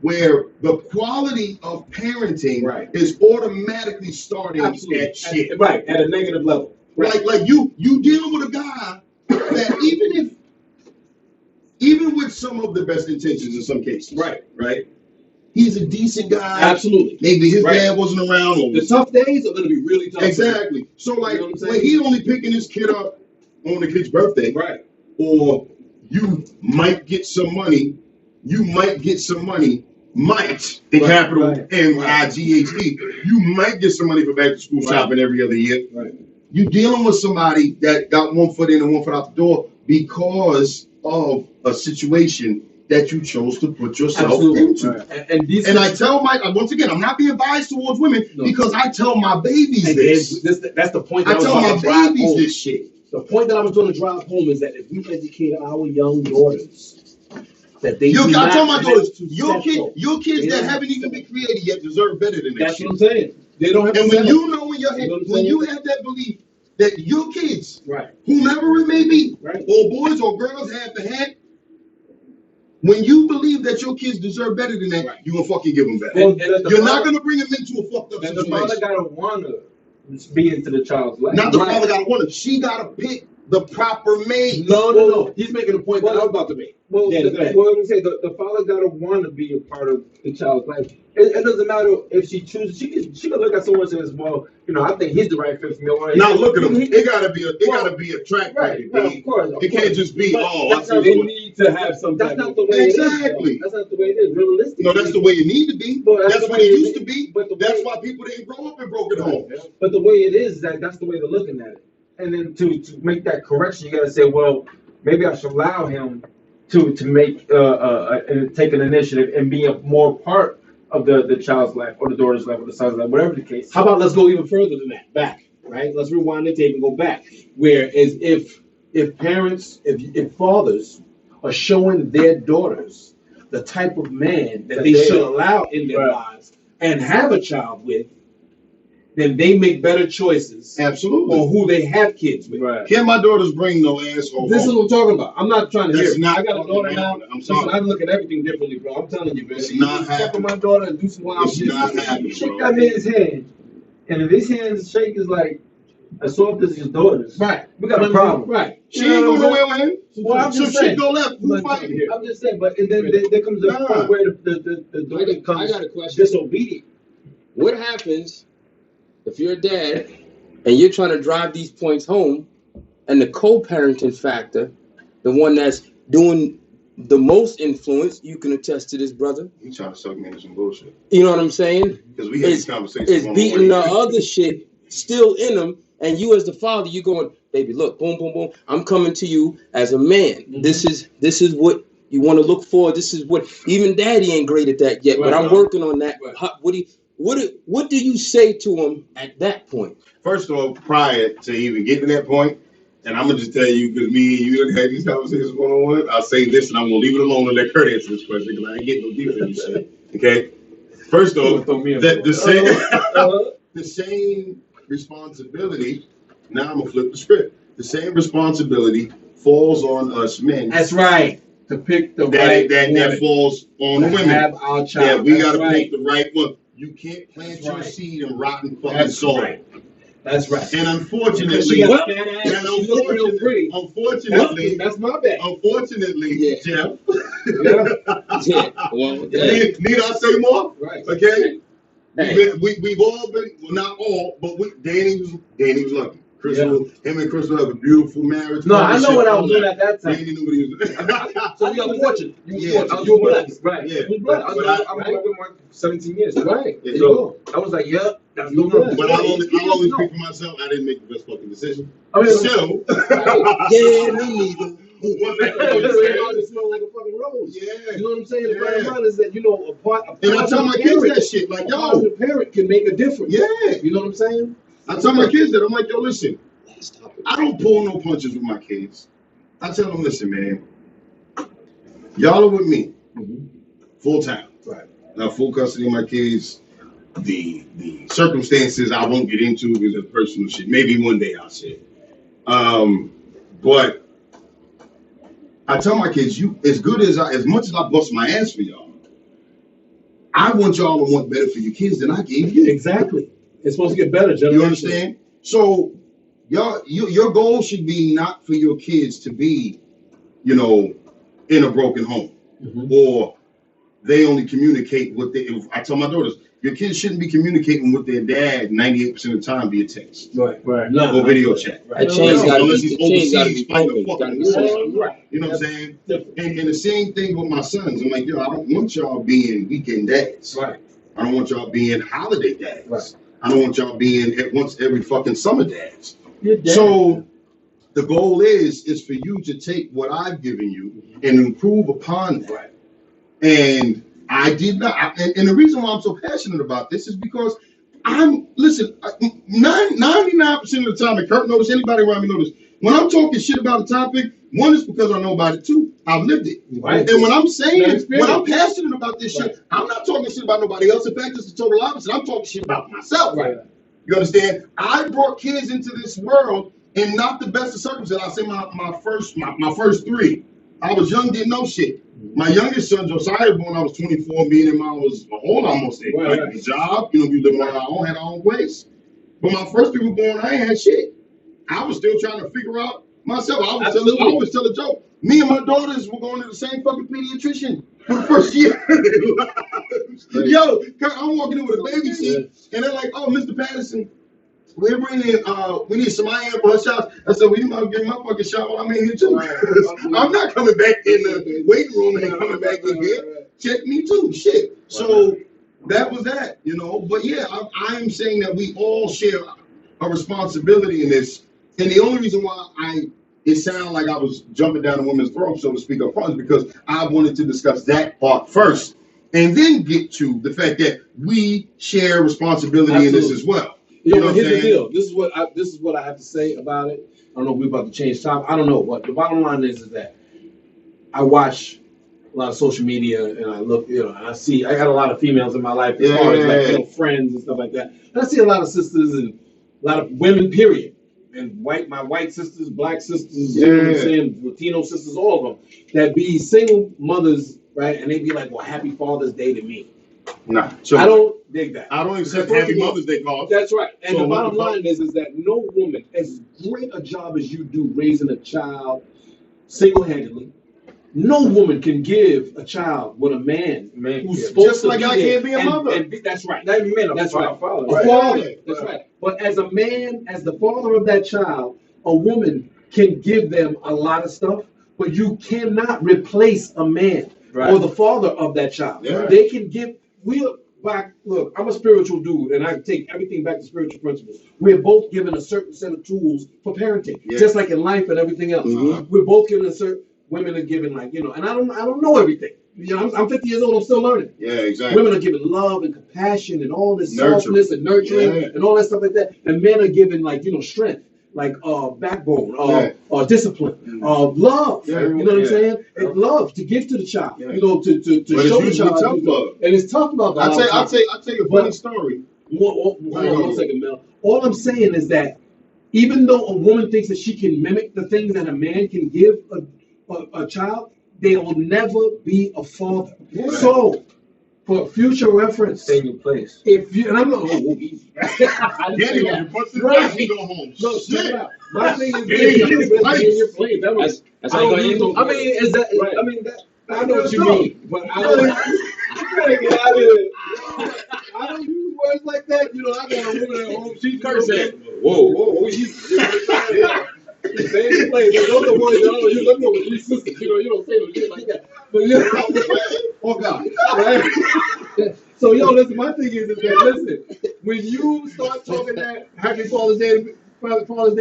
where the quality of parenting is automatically starting at shit. Right, at a negative level. Right. Like you dealing with a guy that even with some of the best intentions in some cases, right, he's a decent guy. Absolutely. Maybe his dad wasn't around. Or the tough days are going to be really tough. Exactly. So like, when he only picking his kid up on the kid's birthday, right? Or you might get some money. Might in capital M-I-G-H-T. You might get some money for back to school shopping every other year. Right. You dealing with somebody that got one foot in and one foot out the door because of a situation that you chose to put yourself into. Right. And I tell once again, I'm not being biased towards women because I tell my babies this. That's the point. I tell my babies this shit. The point that I was going to drive home is that if we educate our young daughters, that they I tell my daughters, your kids that haven't even been created yet deserve better than that. That's what I'm saying. They don't have. And when you know in your head, when you have that belief that your kids, whomever it may be, or boys or girls have the head, when you believe that your kids deserve better than that, you're gonna fucking give them better. You're not gonna bring them into a fucked up situation. The father gotta wanna be into the child's life. Not the father gotta want it. She gotta pick the proper mate. No. He's making a point that I was about to make. Well, Yeah, go ahead. I'm saying the father gotta want to be a part of the child's life. It doesn't matter if she chooses. She can look at someone and says, "Well, I think he's the right fit for me." Or, Now look at him. It gotta be a track record. Of course. It can't just be They need to have some. That's not the way exactly. That's not the way it is. Realistically. No, that's the way it need to be. But That's what it used to be. But That's why people didn't grow up in broken homes. But the way it is, that's the way they're looking at it. And then to make that correction, you got to say, well, maybe I should allow him to make take an initiative and be a more part of the child's life or the daughter's life or the son's life, whatever the case. How about let's go even further than that, back, right? Let's rewind the tape and go back. Whereas if parents, if fathers are showing their daughters the type of man that they should allow in their lives and have a child with, then they make better choices. Absolutely. On who they have kids with. Right. Can't my daughters bring no asshole This is home? what I'm talking about. I'm not trying to That's hear. not I got a daughter fucking now. happening. I'm sorry. Listen, I look at everything differently, bro. I'm telling you, man. It's You not fuck with happening. my daughter and do some wild It's shit. not happening, Shake bro. that man's hand, and if his hands shake is like as soft as his daughter's, Right. we got a problem. Right. She ain't going nowhere with him. Well, I'm So just shit saying. go left. Who I'm fighting? I'm just saying, but and then there comes a Nah. point where the daughter I becomes got a question. disobedient. What happens if you're a dad and you're trying to drive these points home, and the co-parenting factor, the one that's doing the most influence, you can attest to this, brother. You trying to suck me into some bullshit. You know what I'm saying? Because we had these conversations. Is one beating the on one. other shit still in them, and you as the father, you going, baby, look, boom, boom, boom. I'm coming to you as a man. Mm-hmm. This is what you want to look for. This is what even daddy ain't great at that yet, but Right. I'm working on that. Right. What do you say to him at that point? First of all, prior to even getting to that point, and I'm gonna just tell you because me and you done had these conversations one on one. I'll say this, and I'm gonna leave it alone and let Kurt answer this question because I ain't getting no deeper in this shit. Okay. First off, the same responsibility. Now I'm gonna flip the script. The same responsibility falls on us men. That's right. To pick the right that falls on the to women. have our child. Yeah, we That's gotta right. pick the right one. You can't plant That's your right. seed in rotten fucking That's soil. right. That's right. And She unfortunately, got fat ass. She look real pretty. unfortunately, That's my bad. unfortunately, Jeff. Yeah, well, Need I say more? Right. Okay. Hey. We've all been, well, not all, but Danny was lucky. Crystal, him and Crystal have a beautiful marriage. No, I know partnership, what I all was doing that. at that time. Danny knew what he was doing. So you were fortunate. Yeah, You were blessed. Right. Yeah. You blessed. I But was with Mark 17 years. Right. Yeah, There you so- go. I was like, yep, that's You the one. blessed. But I'll only speak for myself. I didn't make the best fucking decision. I mean, So, yeah, me neither. It smell like a fucking rose. yeah. You know what I'm saying? The Yeah. bottom line is that, a part And I tell my kids that shit, like, a yo, positive parent can make a difference. yeah. You know what I'm saying? I tell my kids that. I'm like, yo, listen, I don't pull no punches with my kids. I tell them, listen, man, y'all are with me full time. Right. Now, full custody of my kids. The circumstances I won't get into because of personal shit. Maybe one day I'll say. But I tell my kids, as much as I bust my ass for y'all, I want y'all to want better for your kids than I gave you. Exactly. It's supposed to get better, gentlemen. You understand? So your goal should be not for your kids to be, in a broken home, or they only communicate with I tell my daughters, your kids shouldn't be communicating with their dad 98% of the time via text Right. or video chat. That change gotta Unless be, he's the change gotta overseas be fighting permanent. a Gotta be fucking war. solid. Right. You know what I'm saying? And the same thing with my sons. I'm like, yo, I don't want y'all being weekend dads. Right. I don't want y'all being holiday dads. Right. I don't want y'all being at once every fucking summer dads. You're dead. So the goal is for you to take what I've given you and improve upon that. Right. And I did not. And the reason why I'm so passionate about this is because 99% of the time, and Kurt knows, anybody around me knows this, when I'm talking shit about a topic, one is because I know about it, two, I've lived it. Right. And when I'm saying, That's when I'm fair. passionate about this shit, I'm not talking shit about nobody else. In fact, it's the total opposite. I'm talking shit about myself. Right. You understand? I brought kids into this world in not the best of circumstances. I say my first three. I was young, didn't know shit. My youngest son, Josiah, born when I was 24, me and him, I was old almost. Right. Like the job, we lived on our own, had our own place. But my first three were born, I ain't had shit. I was still trying to figure out myself. I always tell a joke. Me and my daughters were going to the same fucking pediatrician for the first year. Yo, I'm walking in with a baby seat, and they're like, "Oh, Mr. Patterson, we're bringing we need some iron for her shots." I said, "Well, you might give my fucking shot while I'm in here too. I'm not coming back in the waiting room and coming back in here. Check me too, shit." So that was that, you know. But yeah, I'm saying that we all share a responsibility in this, and the only reason why it sounded like I was jumping down a woman's throat, so to speak, up front, because I wanted to discuss that part first, and then get to the fact that we share responsibility in this as well. You know, here's the deal. This is what I have to say about it. I don't know if we're about to change topic. I don't know, but the bottom line is that I watch a lot of social media, and I look, you know, and I got a lot of females in my life as far as like, you know, friends and stuff like that. And I see a lot of sisters and a lot of women, period. And my white sisters, black sisters, you know what I'm saying, Latino sisters, all of them, that be single mothers, right? And they be like, "Well, happy Father's Day to me." Nah, I don't dig that. I don't accept Happy Mother's Day calls. That's right. And so the bottom line is that no woman, as great a job as you do raising a child single-handedly, no woman can give a child what a man who's supposed just to like be I can't be a mother. That's right. Now you mean a That's right. father. A father. That's right. But as a man, as the father of that child, a woman can give them a lot of stuff, but you cannot replace a man or the father of that child. Yeah. They can give. Look, I'm a spiritual dude, and I take everything back to spiritual principles. We're both given a certain set of tools for parenting, just like in life and everything else. We're both given a certain. Women are given, like, you know, and I don't know everything. You know, I'm 50 years old. I'm still learning. Yeah, exactly. Women are given love and compassion and all this softness and nurturing and all that stuff like that. And men are given, like, you know, strength, like backbone, discipline, love. You know what I'm saying? And love to give to the child. You know, to show the child. Tough love. And it's tough love. I'll tell you a funny story. One second, Mel. All I'm saying is that even though a woman thinks that she can mimic the things that a man can give a child, they will never be a father. So, for future reference, stay in your place. If you, and I'm not, easy. I didn't say that. Go home. No, shut up. My thing is, stay in your place. That was. That's how you go. I mean, is that? Right. I mean, that. I know what you mean, but I don't. I don't use words like that. You know, I got a woman at home. She's cursing. Whoa. Stay in your place. Those are words that I don't use. I'm with three sisters. You don't say no shit like that. But you know, oh God, right? So listen. My thing is that listen, when you start talking that Happy Father's Day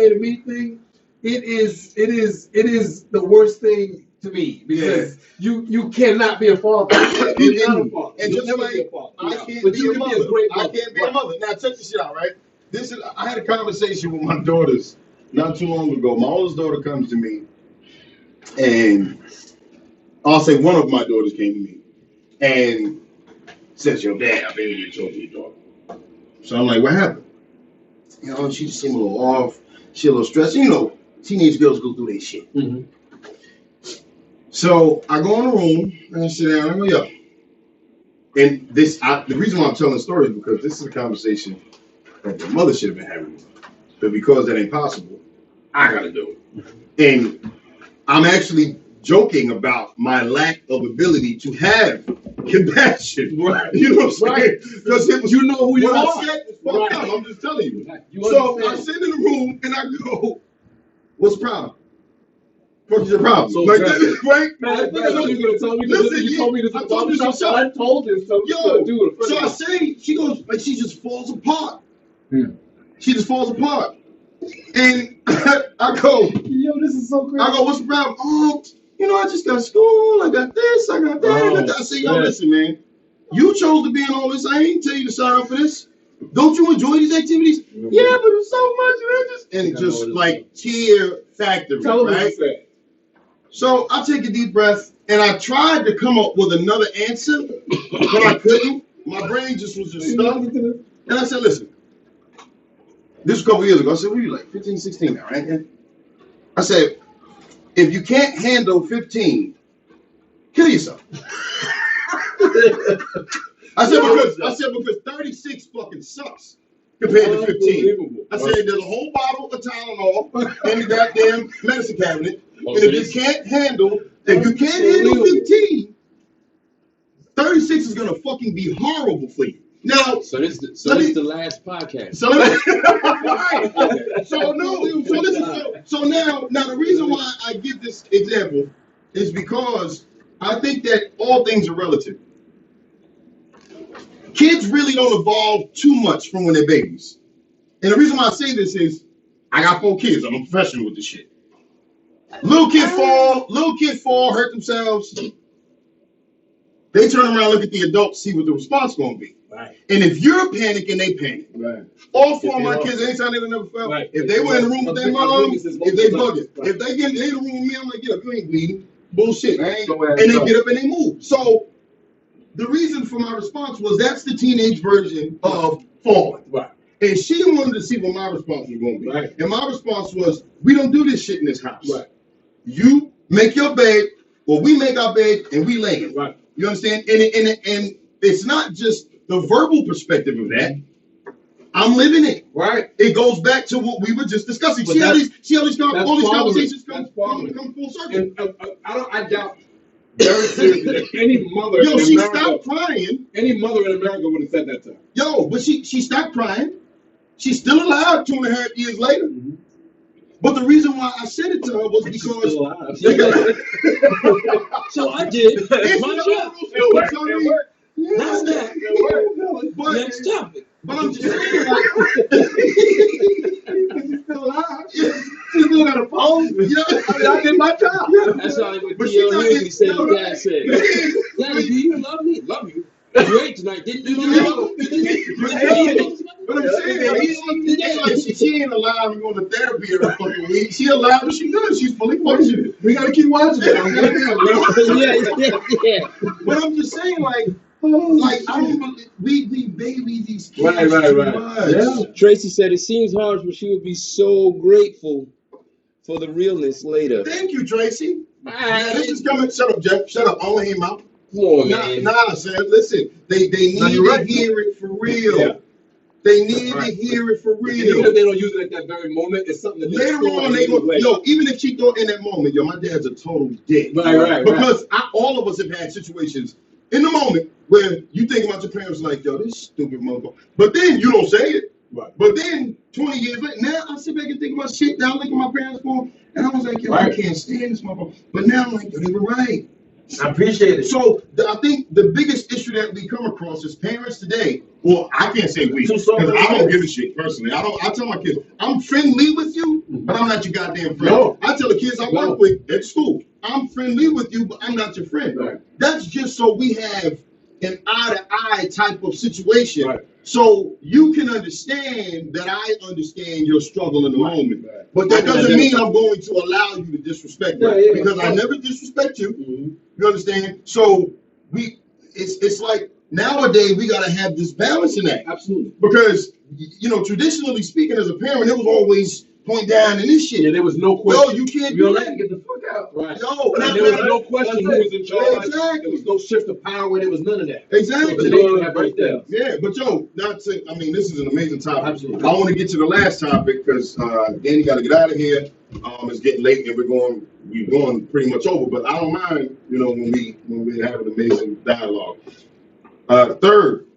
to me thing, it is the worst thing to me because you cannot be a father. You're not a father. And just like I can't be a mother. I can't be a mother. Now check this shit out, right? I had a conversation with my daughters not too long ago. My oldest daughter comes to me, and I'll say one of my daughters came to me and says, "Yo, Dad, I think you told your daughter." So I'm like, "What happened?" You know, she just seemed a little off. She a little stressed. You know, teenage girls go through their shit. Mm-hmm. So I go in the room and I sit down and I go, "Yo." And the reason why I'm telling the story is because this is a conversation that the mother should have been having with me. But because that ain't possible, I gotta do it. And I'm actually joking about my lack of ability to have compassion. Right. You know what I'm saying? Because you know who you are. I said it's fucked up. I'm just telling you. So I sit in the room and I go, "What's the problem? What's your problem?" So like that, right? Man, I know you're gonna tell me. Listen, you told me this. I told you so. I told you so. Yo, so I say, she goes, like, she just falls apart. She just falls apart. And I go, "Yo, this is so crazy." I go, "What's the problem?" "Oh, you know, I just got school. I got this. I got that." I say, "Yo, listen, man. You chose to be in all this. I ain't tell you to sign up for this. Don't you enjoy these activities?" "Yeah, but it's so much interest." And just like tear factory, right? So I take a deep breath and I tried to come up with another answer, but I couldn't. My brain just was stuck. And I said, "Listen, this was a couple years ago." I said, "What are you, like 15, 16 now, right?" I said, "If you can't handle 15, kill yourself." I said because 36 fucking sucks. compared to 15. I said there's a whole bottle of Tylenol in the goddamn medicine cabinet. And if you can't handle 15, 36 is gonna fucking be horrible for you. Now, so this is the last podcast. So now the reason why I give this example is because I think that all things are relative. Kids really don't evolve too much from when they're babies. And the reason why I say this is I got 4 kids. I'm a professional with this shit. Little kids fall, hurt themselves. They turn around, look at the adults, see what the response is going to be. Right. And if you're panicking, they panic. Right. All 4 of my kids, anytime they never felt, if they were in the room with their mom, if they bug it. If they get in the room with me, I'm like, get up, you ain't bleeding. Bullshit. And they get up and they move. So the reason for my response was that's the teenage version of falling. Right. And she wanted to see what my response was going to be. Right. And my response was, we don't do this shit in this house. Right. You make your bed, or we make our bed, and we lay it. Right. You understand? And it's not just the verbal perspective of that. I'm living it. Right. It goes back to what we were just discussing. But all these conversations come full circle. And I doubt very seriously that any mother in she America, stopped crying. Any mother in America would have said that to her. But she stopped crying. She's still alive 2.5 years later. Mm-hmm. But the reason why I said it to her was because so I did. That's that. Next topic. But I'm just saying, she's still alive. She's still got a phone. I did my job. That's how what T.O. Hughley said. Dad said, "Daddy, do you love me? Love you. You ate tonight, didn't you? But I'm saying, she ain't allowed to go to therapy every fucking week. She allowed, but she does. She's fully functioning. We gotta keep watching it. Yeah. But I'm just saying, I don't believe we baby these kids. Right. Yeah. Tracy said it seems harsh, but she would be so grateful for the realness later. Thank you, Tracy. This is coming. Shut up, Jeff. Shut up. I want to hear him out. Nah, Sam. Listen, they need to hear it for real. Yeah. They need to hear it for real. Even if they don't use it at that very moment, it's something that later on they go. Even if she thought in that moment, my dad's a total dick. Right. Because all of us have had situations in the moment where you think about your parents like, this stupid motherfucker. But then you don't say it. Right. But then 20 years later, now I sit back and think about shit that I look at my parents for, and I was like, I can't stand this motherfucker. But now I'm like, they were right. I appreciate it. So I think the biggest issue that we come across as parents today, well, I can't say we, because I don't give a shit personally. I tell my kids, I'm friendly with you, but I'm not your goddamn friend. No. I tell the kids I work with at school, I'm friendly with you, but I'm not your friend. Right. That's just so we have an eye-to-eye type of situation. Right. So you can understand that I understand your struggle in the moment. Right. But that doesn't mean I'm going to allow you to disrespect me. Because I never disrespect you. Mm-hmm. You understand? So it's like nowadays we gotta have this balance in that. Absolutely. Because traditionally speaking, as a parent, it was always point down and this shit. Yeah, there was no question. You can't do that. Get the fuck out. Right. And there was no question who was in charge. Exactly. There was no shift of power. There was none of that. Exactly. So today you have right there. Yeah, but this is an amazing topic. Absolutely. I want to get to the last topic because Danny got to get out of here. It's getting late and we're going pretty much over. But I don't mind, when we have an amazing dialogue. Third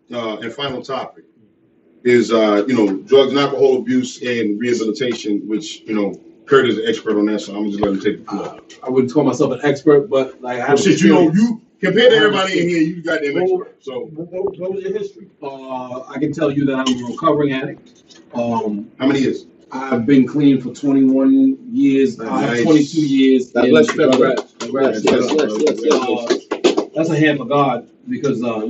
and final topic is drugs and alcohol abuse and rehabilitation, which Kurt is an expert on that, so I'm just letting him take the floor. I wouldn't call myself an expert, but you compared to everybody in here, you got them expert. So what was your history? I can tell you that I'm a recovering addict. How many years? I've been clean for 21 years. Nice. 22 years. God bless you, brother. Congrats. That's a hand for God because I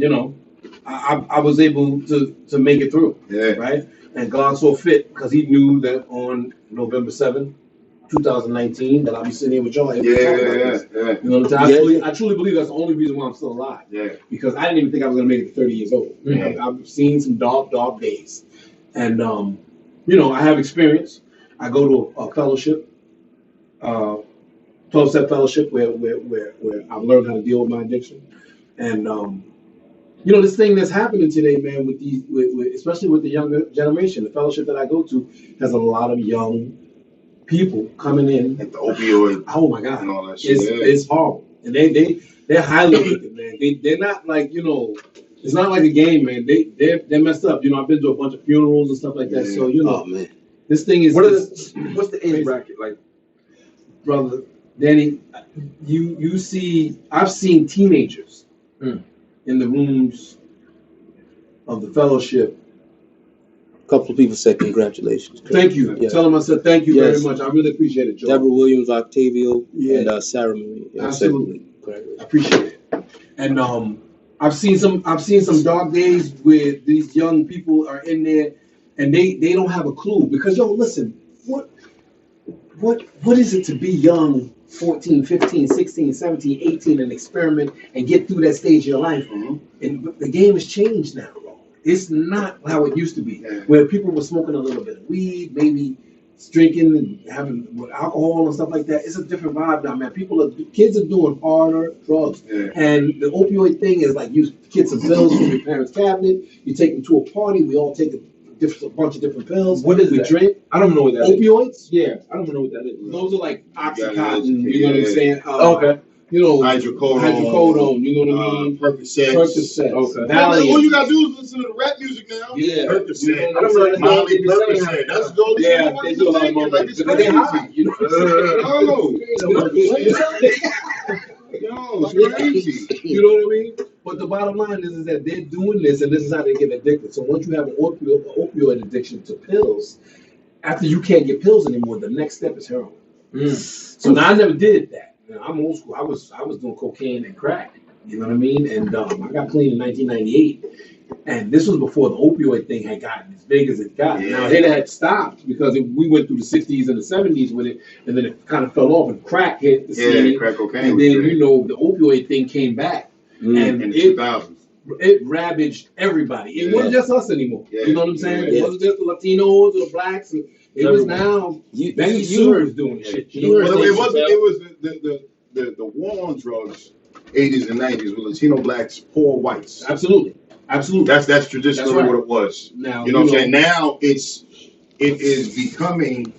was able to make it through. Yeah. Right? And God saw fit because he knew that on November 7th, 2019, that I'll be sitting here with y'all. Yeah. You know what I'm saying? I truly believe that's the only reason why I'm still alive. Yeah. Because I didn't even think I was going to make it to 30 years old. Mm-hmm. I've seen some dark days. And, I have experience. I go to a fellowship, 12-step fellowship where I've learned how to deal with my addiction. And You know, this thing that's happening today, man, with these, especially with the younger generation. The fellowship that I go to has a lot of young people coming in. Like the opioid. Oh my God, and all that shit. it's horrible, and they're highly addicted, man. They're not like, you know, it's not like a game, man. They're messed up. You know, I've been to a bunch of funerals and stuff like that. So you know, man. this thing is. What's the age bracket like, brother Danny? You see, I've seen teenagers in the rooms of the fellowship. A couple of people said congratulations. Thank you. Yeah. Tell them I said thank you Yes. very much. I really appreciate it, Joe. Deborah Williams, Octavio, Yeah. and Sarah Marie. Yeah, Absolutely. said I appreciate it. And I've seen some dark days where these young people are in there and they don't have a clue. Because yo, listen, what is it to be young, 14, 15, 16, 17, 18, and experiment and get through that stage of your life? And the game has changed now, bro. It's not how it used to be, where people were smoking a little bit of weed, maybe drinking and having alcohol and stuff like that. It's a different vibe now, man. Kids are doing harder drugs, and the opioid thing is like you get some pills from your parents' cabinet. You take them to a party. We all take a bunch of different pills. What is we that? drink? I don't know what that is. Opioids? Yeah, I don't know what that is. Those are like Oxycontin. Yeah, You know what I'm saying? Okay. You know, Hydrocodone. You know what I mean? Percocet. Percocet. Okay. All you gotta do is listen to the rap music now. Yeah. Percocet. I don't know. Molly Percocet. That's good. Yeah, they do a lot of more like it's because they're crazy. high. You know what I'm saying? No, it's crazy. You know what I mean? But the bottom line is that they're doing this, and this is how they get addicted. So once you have an opioid addiction to pills, after you can't get pills anymore, the next step is heroin. So now I never did that. You know, I'm old school. I was doing cocaine and crack. You know what I mean? And I got clean in 1998. And this was before the opioid thing had gotten as big as it got. Yeah. Now it had stopped because we went through the 60s and the 70s with it, and then it kind of fell off, and crack hit the scene. Crack cocaine. And then you know the opioid thing came back, and in the 2000s. it ravaged everybody. It wasn't just us anymore. Yeah. You know what I'm saying? Yeah. It wasn't just the Latinos or the blacks. It was now Benny Sue was doing shit. Well, it was the war on drugs, 80s and 90s, with Latino blacks, poor whites. Absolutely. That's traditionally That's right. what it was. Now You know what I'm saying? Now it is becoming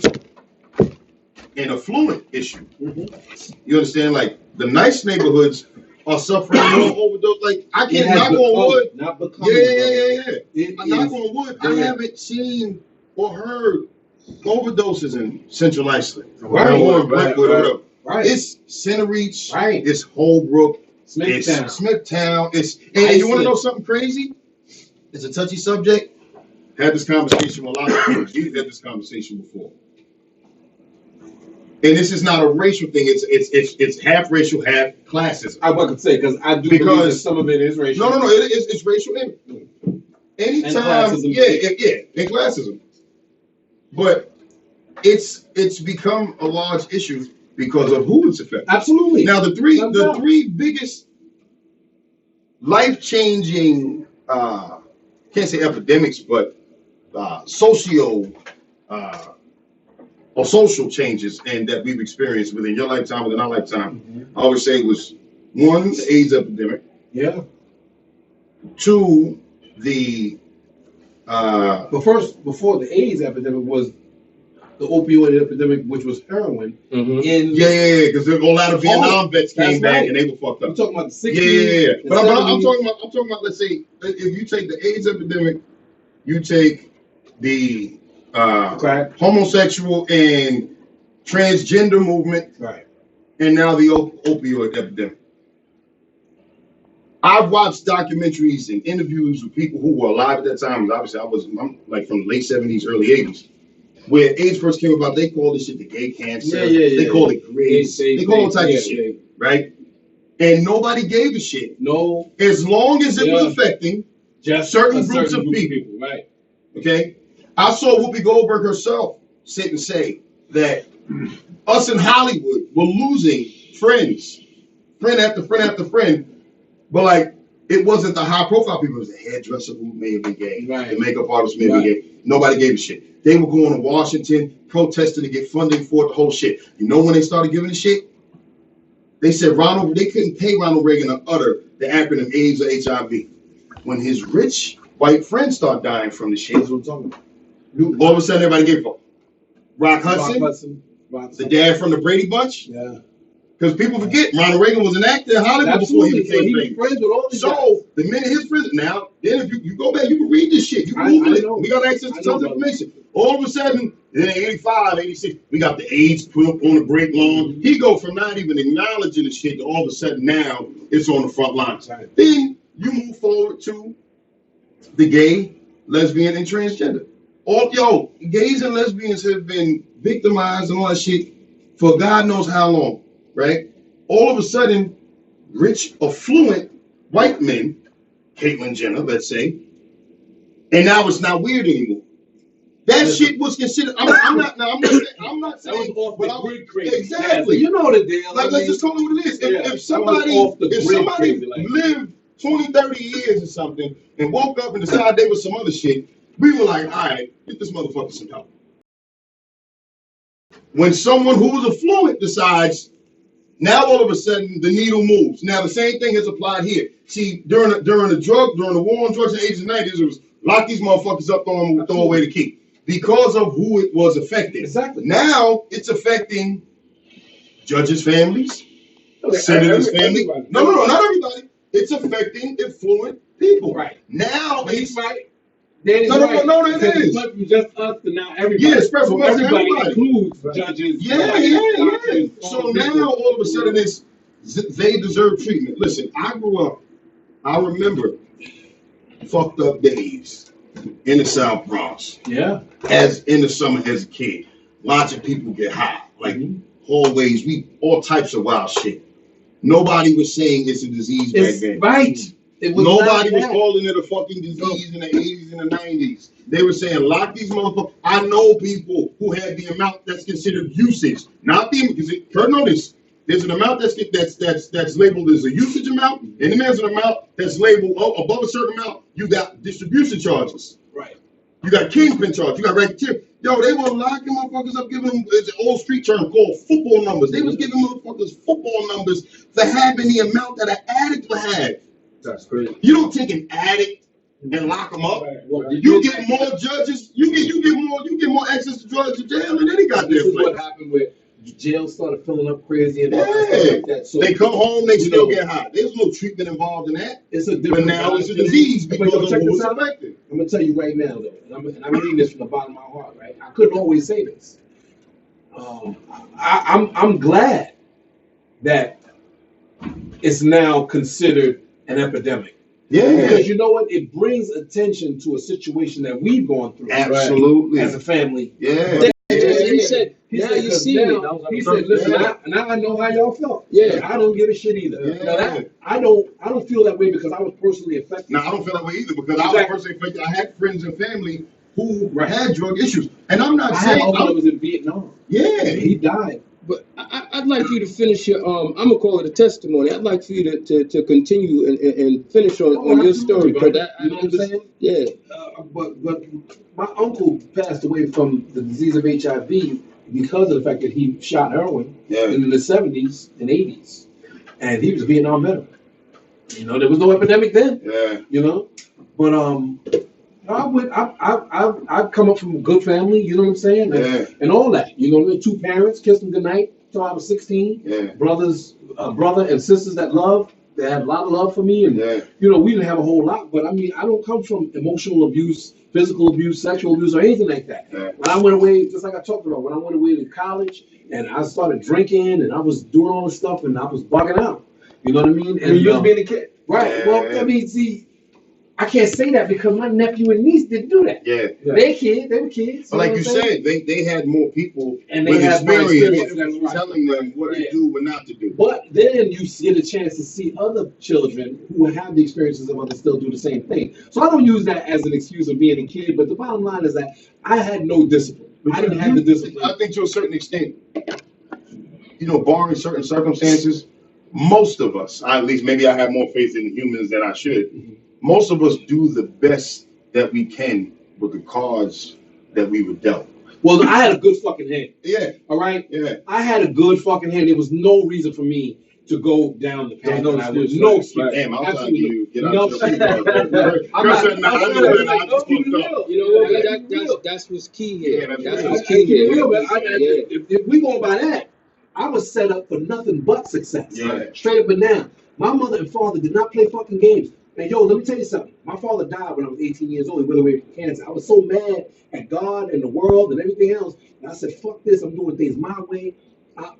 an affluent issue. You understand? Like the nice neighborhoods are suffering more overdose. Like I It can't has knock on wood. not becoming. Yeah. I knock on wood. I haven't seen or heard overdoses in Central Iceland. Right. Right. It's Center Reach. Right. It's Holbrook. Smithtown. It's Smithtown. And you want to know something crazy? It's a touchy subject. Had this conversation with a lot of people. You've had this conversation before. And this is not a racial thing. It's half racial, half classism. I was going to say because I do believe that some of it is racial. No. It's racial. Anytime, and classism. But it's become a large issue because of who it's affecting. Absolutely. Now the three biggest life-changing can't say epidemics, but social changes and that we've experienced within your lifetime, within our lifetime, I always say was one, the AIDS epidemic. Yeah. Two, the but first, before the AIDS epidemic was the opioid epidemic, which was heroin. Because a lot of Vietnam vets came back and they were fucked up. I'm talking about the 60s. But I'm talking about. Let's say if you take the AIDS epidemic, you take the homosexual and transgender movement, right, and now the opioid epidemic. I've watched documentaries and interviews with people who were alive at that time. Obviously, I'm like from the late 70s, early 80s. Where AIDS first came about, they called this shit the gay cancer. They called it graves. They called all types of shit, right? And nobody gave a shit. No. As long as it was affecting just certain groups of people. Right. Okay? I saw Whoopi Goldberg herself sit and say that us in Hollywood were losing friend after friend after friend. But like, it wasn't the high profile people. It was the hairdresser who may have been gay. Right. The makeup artist may have been gay. Nobody gave a shit. They were going to Washington, protesting to get funding for the whole shit. You know when they started giving a shit? They said they couldn't pay Ronald Reagan to utter the acronym AIDS or HIV. when his rich white friends start dying from the shit, That's what I'm talking about. all of a sudden everybody gave a fuck. Rock Hudson, the dad from the Brady Bunch. Yeah. Because people forget, Ronald Reagan was an actor in Hollywood before he became he was famous. friends with all these guys. So the minute his friends, now, then if you go back, you can read this shit. You can Google it. We got access to tons of information. All of a sudden, in 85, 86, we got the AIDS put up on the break lawn. He go from not even acknowledging the shit to all of a sudden now it's on the front lines. Right. Then you move forward to the gay, lesbian, and transgender. Gays and lesbians have been victimized and all that shit for God knows how long, right? All of a sudden, rich, affluent white men, Caitlyn Jenner, let's say, and now it's not weird anymore. That shit was considered. I'm not saying. Exactly. You know the deal. Like, let's just tell them what it is. If somebody lived 20, 30 years or something and woke up and decided they was some other shit, we were like, all right, get this motherfucker some help. When someone who was affluent decides, now all of a sudden the needle moves. Now the same thing has applied here. See, during the war on drugs in the 80s and 90s, it was lock these motherfuckers up, throw away the key. Because of who it was affecting. Exactly. Now it's affecting judges' families, senators' families. No, not everybody. It's affecting affluent people. Right. Now he's right. No, it is. It went from just us to now everybody. Yeah, spread from us to everybody. Includes judges. Yeah. So now all of a sudden they deserve treatment. Listen, I grew up, I remember fucked up days in the South Bronx. Yeah. As in the summer as a kid. Lots of people get high. Like hallways, all types of wild shit. Nobody was saying it's a disease back then. Right. Nobody was calling it a fucking disease in the 80s and the 90s. They were saying, lock these motherfuckers. I know people who had the amount that's considered usage, not the, because notice, there's an amount that's labeled as a usage amount, and then there's an amount that's labeled above a certain amount. You got distribution charges. Right. You got kingpin charges. You got racketeer. Yo, they were locking motherfuckers up, giving them, it's an old street term called football numbers. They was giving motherfuckers football numbers for having the amount that an addict would have. That's crazy. You don't take an addict and lock them up. Well, you get more judges. You get more access to drugs in jail than any goddamn place. This is what happened with jail started filling up crazy and stuff like that. So they come home, they still get high. There's no treatment involved in that. It's a different. But now it's a disease because of who's affected. I'm gonna tell you right now, though, and I'm reading this from the bottom of my heart. Right, I couldn't always say this. I'm glad that it's now considered an epidemic. Yeah. Because you know what? It brings attention to a situation that we've gone through. Absolutely. Right? As a family. Yeah. He said, now you see it. He said, listen, now I know how y'all felt. Yeah. I don't give a shit either. Yeah. Now I don't feel that way because I was personally affected. No, I don't feel that way either because I was personally affected. I had friends and family who had drug issues. And I'm not saying I was in Vietnam. Yeah. He died. But I'd like you to finish your I'm gonna call it a testimony. I'd like for you to continue and finish on your story. But you know what I'm saying? Yeah. But my uncle passed away from the disease of HIV because of the fact that he shot heroin in the 70s and 80s, and he was a Vietnam veteran. You know, there was no epidemic then. Yeah. You know, but I've come up from a good family, you know what I'm saying? And all that. You know, 2 parents, kissed them goodnight till I was 16. Yeah. Brother and sisters that had a lot of love for me. And, you know, we didn't have a whole lot, but I mean, I don't come from emotional abuse, physical abuse, sexual abuse, or anything like that. Yeah. When I went away, just like I talked about, when I went away to college and I started drinking and I was doing all this stuff and I was bugging out. You know what I mean? And you was being a kid. Right. Yeah. Well, I mean, see, I can't say that because my nephew and niece didn't do that. Yeah. They were kids. But like you said, they had more people and they with had experience right. telling them what to do, what not to do. But then you get a chance to see other children who have the experiences of others still do the same thing. So I don't use that as an excuse of being a kid, but the bottom line is that I had no discipline. I didn't have the discipline. I think to a certain extent, you know, barring certain circumstances, most of us, at least maybe I have more faith in humans than I should, most of us do the best that we can with the cards that we were dealt. Well, I had a good fucking hand. Yeah. All right? Yeah. I had a good fucking hand. There was no reason for me to go down the path. No that I would. excuse. No excuse. Damn, I'm trying to Absolutely. you get out No your excuse. shit. I'm not. I know I just fucked up. You know what? That's what's key here. Yeah, that's right. what's I key keep it here. real, man. Yeah. If we going by that, I was set up for nothing but success. Yeah. Straight up and down. My mother and father did not play fucking games. And yo, let me tell you something. My father died when I was 18 years old. He went away from cancer. I was so mad at God and the world and everything else. And I said, fuck this. I'm doing things my way.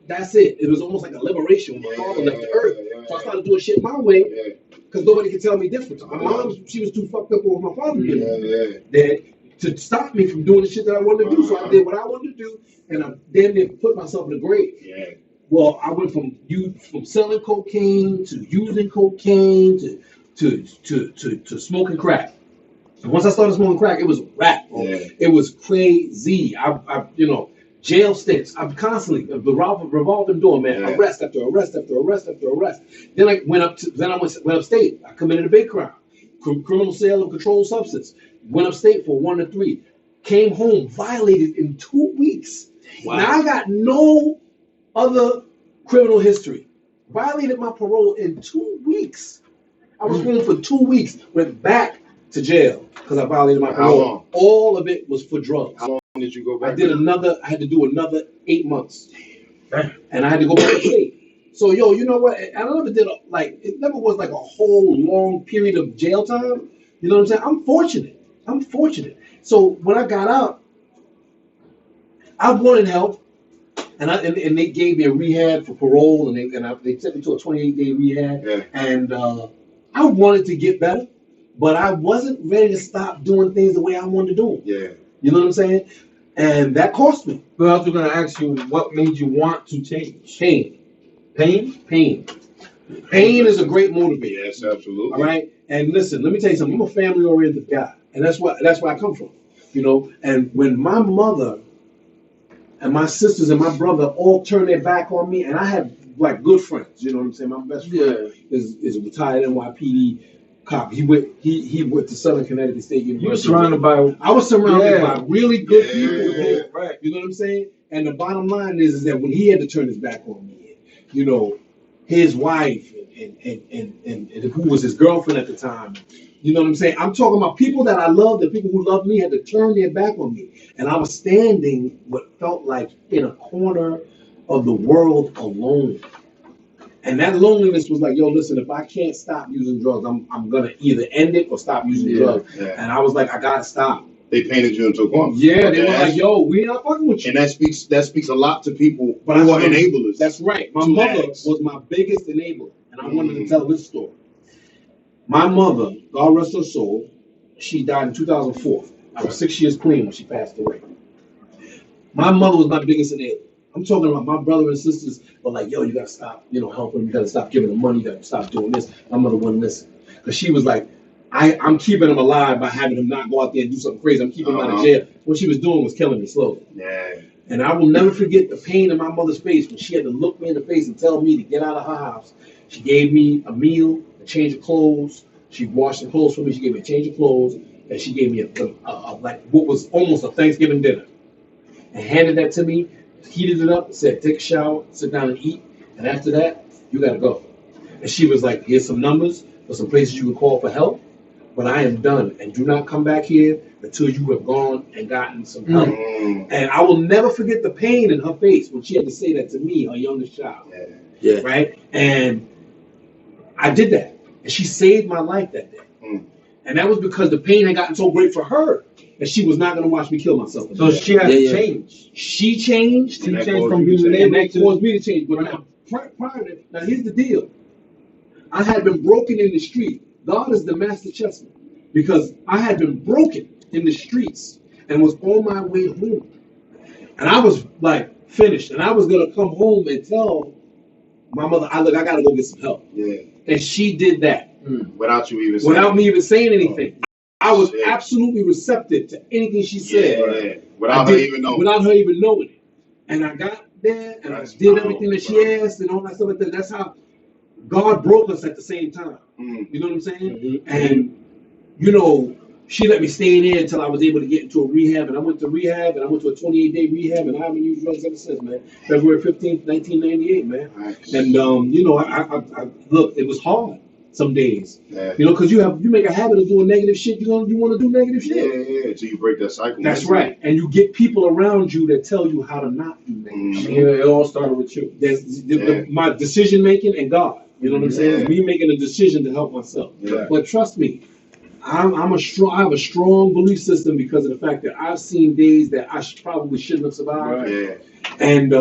That's it. It was almost like a liberation when my father left the earth. So I started doing shit my way because nobody could tell me different. My mom, she was too fucked up with my father did to stop me from doing the shit that I wanted to do. So I did what I wanted to do, and I damn near put myself in the grave. Yeah. Well, I went from selling cocaine to using cocaine to smoking crack. And once I started smoking crack, it was a wrap. Yeah. It was crazy. I jail stints. I'm constantly the revolving door, man. Yeah. Arrest after arrest after arrest after arrest. Then I went upstate. I committed a big crime, criminal sale of controlled substance. Went upstate for 1 to 3. Came home violated in 2 weeks. Wow. Now I got no other criminal history. Violated my parole in 2 weeks. I was home for 2 weeks. Went back to jail because I violated my parole. How long? All of it was for drugs. How long did you go back? I had to do another 8 months. And I had to go back to state. So yo, you know what? I never did it never was like a whole long period of jail time. You know what I'm saying? I'm fortunate. So when I got out, I wanted help. And they gave me a rehab for parole, and they sent me to a 28-day rehab. Yeah. And I wanted to get better, but I wasn't ready to stop doing things the way I wanted to do them. Yeah. You know what I'm saying? And that cost me. Well, I was going to ask you, what made you want to change? Pain. Pain? Pain is a great motivator. Yes, absolutely. All right. And listen, let me tell you something. I'm a family-oriented guy, and that's where I come from. You know. And when my mother and my sisters and my brother all turned their back on me, and I had like good friends. You know what I'm saying? My best friend is a retired NYPD cop. He went to Southern Connecticut State University. You were surrounded by. I was surrounded by really good people. Yeah. Right. You know what I'm saying? And the bottom line is that when he had to turn his back on me, you know, his wife and who was his girlfriend at the time, you know what I'm saying? I'm talking about people that I loved, the people who loved me had to turn their back on me. And I was standing what felt like in a corner of the world alone. And that loneliness was like, yo, listen, if I can't stop using drugs, I'm going to either end it or stop using drugs. Yeah. And I was like, I got to stop. They painted you into a corner. Yeah, they were like, yo, we not fucking with you. And that speaks a lot to people But who I are told you, enablers. That's right. My mother was my biggest enabler. And I wanted to tell this story. My mother, God rest her soul, she died in 2004. I was 6 years clean when she passed away. My mother was my biggest enabler. I'm talking about my brother and sisters were like, yo, you gotta stop, helping him. You gotta stop giving him money. You gotta stop doing this. My mother wouldn't listen. Because she was like, I'm keeping him alive by having him not go out there and do something crazy. I'm keeping him out of jail. What she was doing was killing me slowly. Yeah. And I will never forget the pain in my mother's face when she had to look me in the face and tell me to get out of her house. She gave me a meal, a change of clothes. She washed the clothes for me. She gave me a change of clothes. And she gave me like what was almost a Thanksgiving dinner. And handed that to me, heated it up, said, take a shower, sit down and eat. And after that, you got to go. And she was like, here's some numbers for some places you can call for help. But I am done. And do not come back here until you have gone and gotten some help. And I will never forget the pain in her face when she had to say that to me, her youngest child. Yeah. Right? And I did that. And she saved my life that day. And that was because the pain had gotten so great for her that she was not going to watch me kill myself. So she had to change. She changed. She changed from being an and that enabler caused me to change. But now, prior to that, now here's the deal. I had been broken in the street. God is the master chessman. Because I had been broken in the streets and was on my way home. And I was like finished. And I was going to come home and tell my mother, I got to go get some help. Yeah. And she did that. Without you even saying Without me even saying anything. I was absolutely receptive to anything she said. Yeah. Without her even knowing. Without her even knowing it. And I got there and I did everything that she asked and all that stuff like that. That's how God broke us at the same time. You know what I'm saying? And, she let me stay there until I was able to get into a rehab, and I went to rehab, and I went to a 28-day rehab, and I haven't used drugs ever since, man. February 15th, 1998, man. Nice. And you know, I look, it was hard some days, Yeah. you know, because you make a habit of doing negative shit. You want to do negative shit. Yeah, until you break that cycle. That's right, and you get people around you that tell you how to not do negative shit. Yeah, it all started with you. My decision making and God. You know what I'm saying? Yeah. Me making a decision to help myself. Yeah. But trust me, I have a strong belief system because of the fact that I've seen days that I probably shouldn't have survived. Yeah. And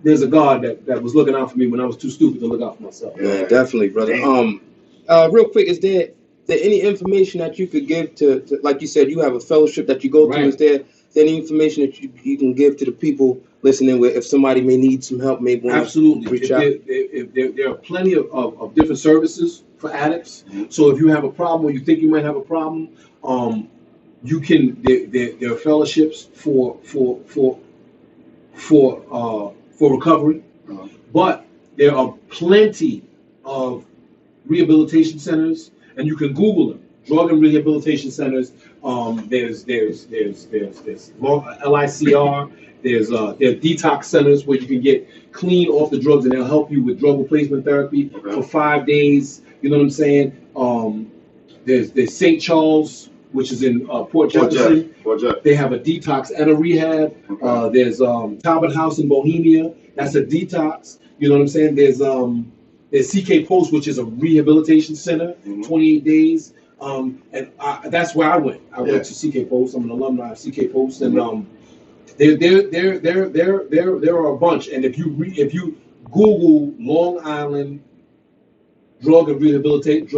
there's a God that was looking out for me when I was too stupid to look out for myself. Yeah, definitely, brother. Real quick, is there any information that you could give to like you said, you have a fellowship that you go to? Right. Is there any information that you can give to the people listening, where if somebody may need some help, maybe want Absolutely. to reach out? There are plenty of different services for addicts. So if you have a problem or you think you might have a problem, you can. There are fellowships for recovery, but there are plenty of rehabilitation centers, and you can Google them. Drug and rehabilitation centers. There's LICR. There are detox centers where you can get clean off the drugs, and they'll help you with drug replacement therapy for 5 days. You know what I'm saying? There's St. Charles, which is in Port Jefferson. They have a detox and a rehab. There's Talbot House in Bohemia. That's a detox. You know what I'm saying? There's CK Post, which is a rehabilitation center, 28 days. And that's where I went. I went to CK Post. I'm an alumni of CK Post, and there are a bunch. And if you Google Long Island drug and rehabilitation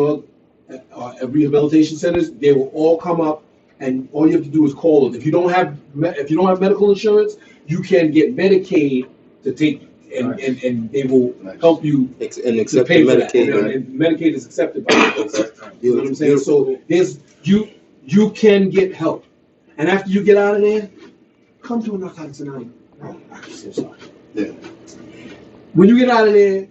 centers, they will all come up, and all you have to do is call them. If you don't have medical insurance, you can get Medicaid to take, and they will help you and accept pay for Medicaid. that. And Medicaid is accepted by the you know what I'm saying? So you can get help, and after you get out of there, come to a Narcotics Anonymous. I'm so sorry. Yeah. When you get out of there,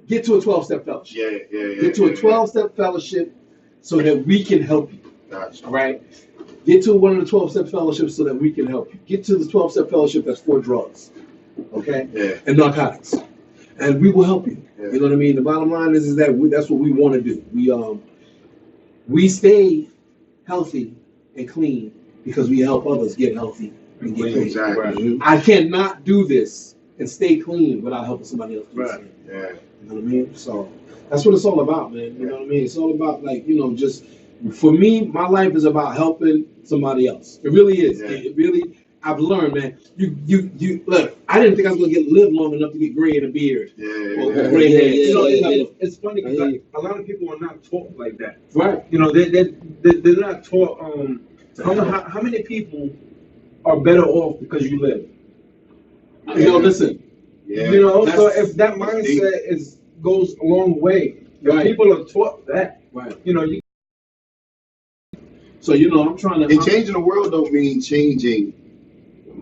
get to a 12-step fellowship. Yeah. Get to a 12-step fellowship so that we can help you. Gotcha. All right? Get to one of the 12-step fellowships so that we can help you. Get to the 12-step fellowship that's for drugs, okay? Yeah. And narcotics. And we will help you. Yeah. You know what I mean? The bottom line is that that's what we want to do. We stay healthy and clean because we help others get healthy and get clean. Exactly. I cannot do this and stay clean without helping somebody else do the same. Yeah. You know what I mean? So that's what it's all about, man. You know what I mean? It's all about, like, you know, just for me, my life is about helping somebody else. It really is. Yeah. It really, I've learned, man. You look, I didn't think I was gonna live long enough to get gray in a beard. Or gray hair. You know, Yeah. it's funny because a lot of people are not taught like that. Right. You know, they're not taught. How many people are better off because you live? You know, listen. Yeah. You know, so That's- if that mindset goes a long way, if Right. people are taught that, Right. you know, So, you know, I'm trying to. And changing the world don't mean changing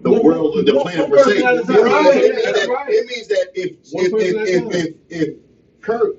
the One- world or the one planet per person se. at a It time. Right, means that's that- right. it means that One person at a time. if Kurt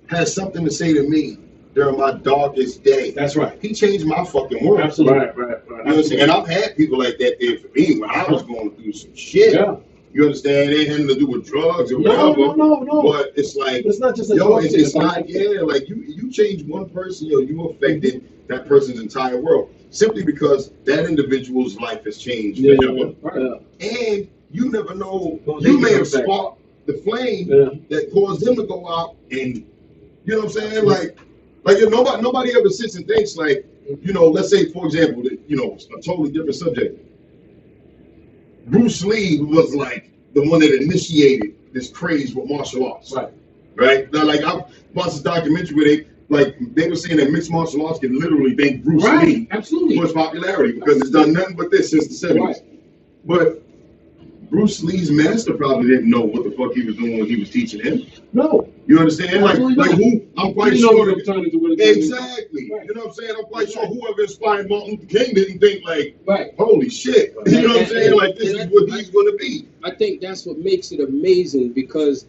has something to say to me during my darkest day, That's right. he changed my fucking world. Absolutely. right. You know what I'm saying? And I've had people like that there for me when I was going through some shit. Yeah. You understand? It had nothing to do with drugs or No, whatever. no. But it's like, But it's not just a yo, drug it's thing, not, yeah, like you change one person, yo, you affected that person's entire world simply because that individual's life has changed forever. Right. And you never know, Well, you they may get have affected. sparked the flame Yeah. that caused them to go out and, you know what I'm saying? Like if nobody ever sits and thinks like, you know, let's say, for example, that, you know, a totally different subject. Bruce Lee was like the one that initiated this craze with martial arts. Right? Now, like, I watched this documentary where they were saying that mixed martial arts can literally thank Bruce Lee Absolutely. for its popularity because it's done nothing but this since the 70s. Right. But Bruce Lee's master probably didn't know what the fuck he was doing when he was teaching him. No. You understand? Like Absolutely not. who? I'm quite You know sure. what I'm trying to do with it. Exactly. Right. You know what I'm saying? I'm quite sure whoever inspired Martin Luther King didn't think like, Right. holy shit. You know what I'm saying? Like this is what he's going to be. I think that's what makes it amazing, because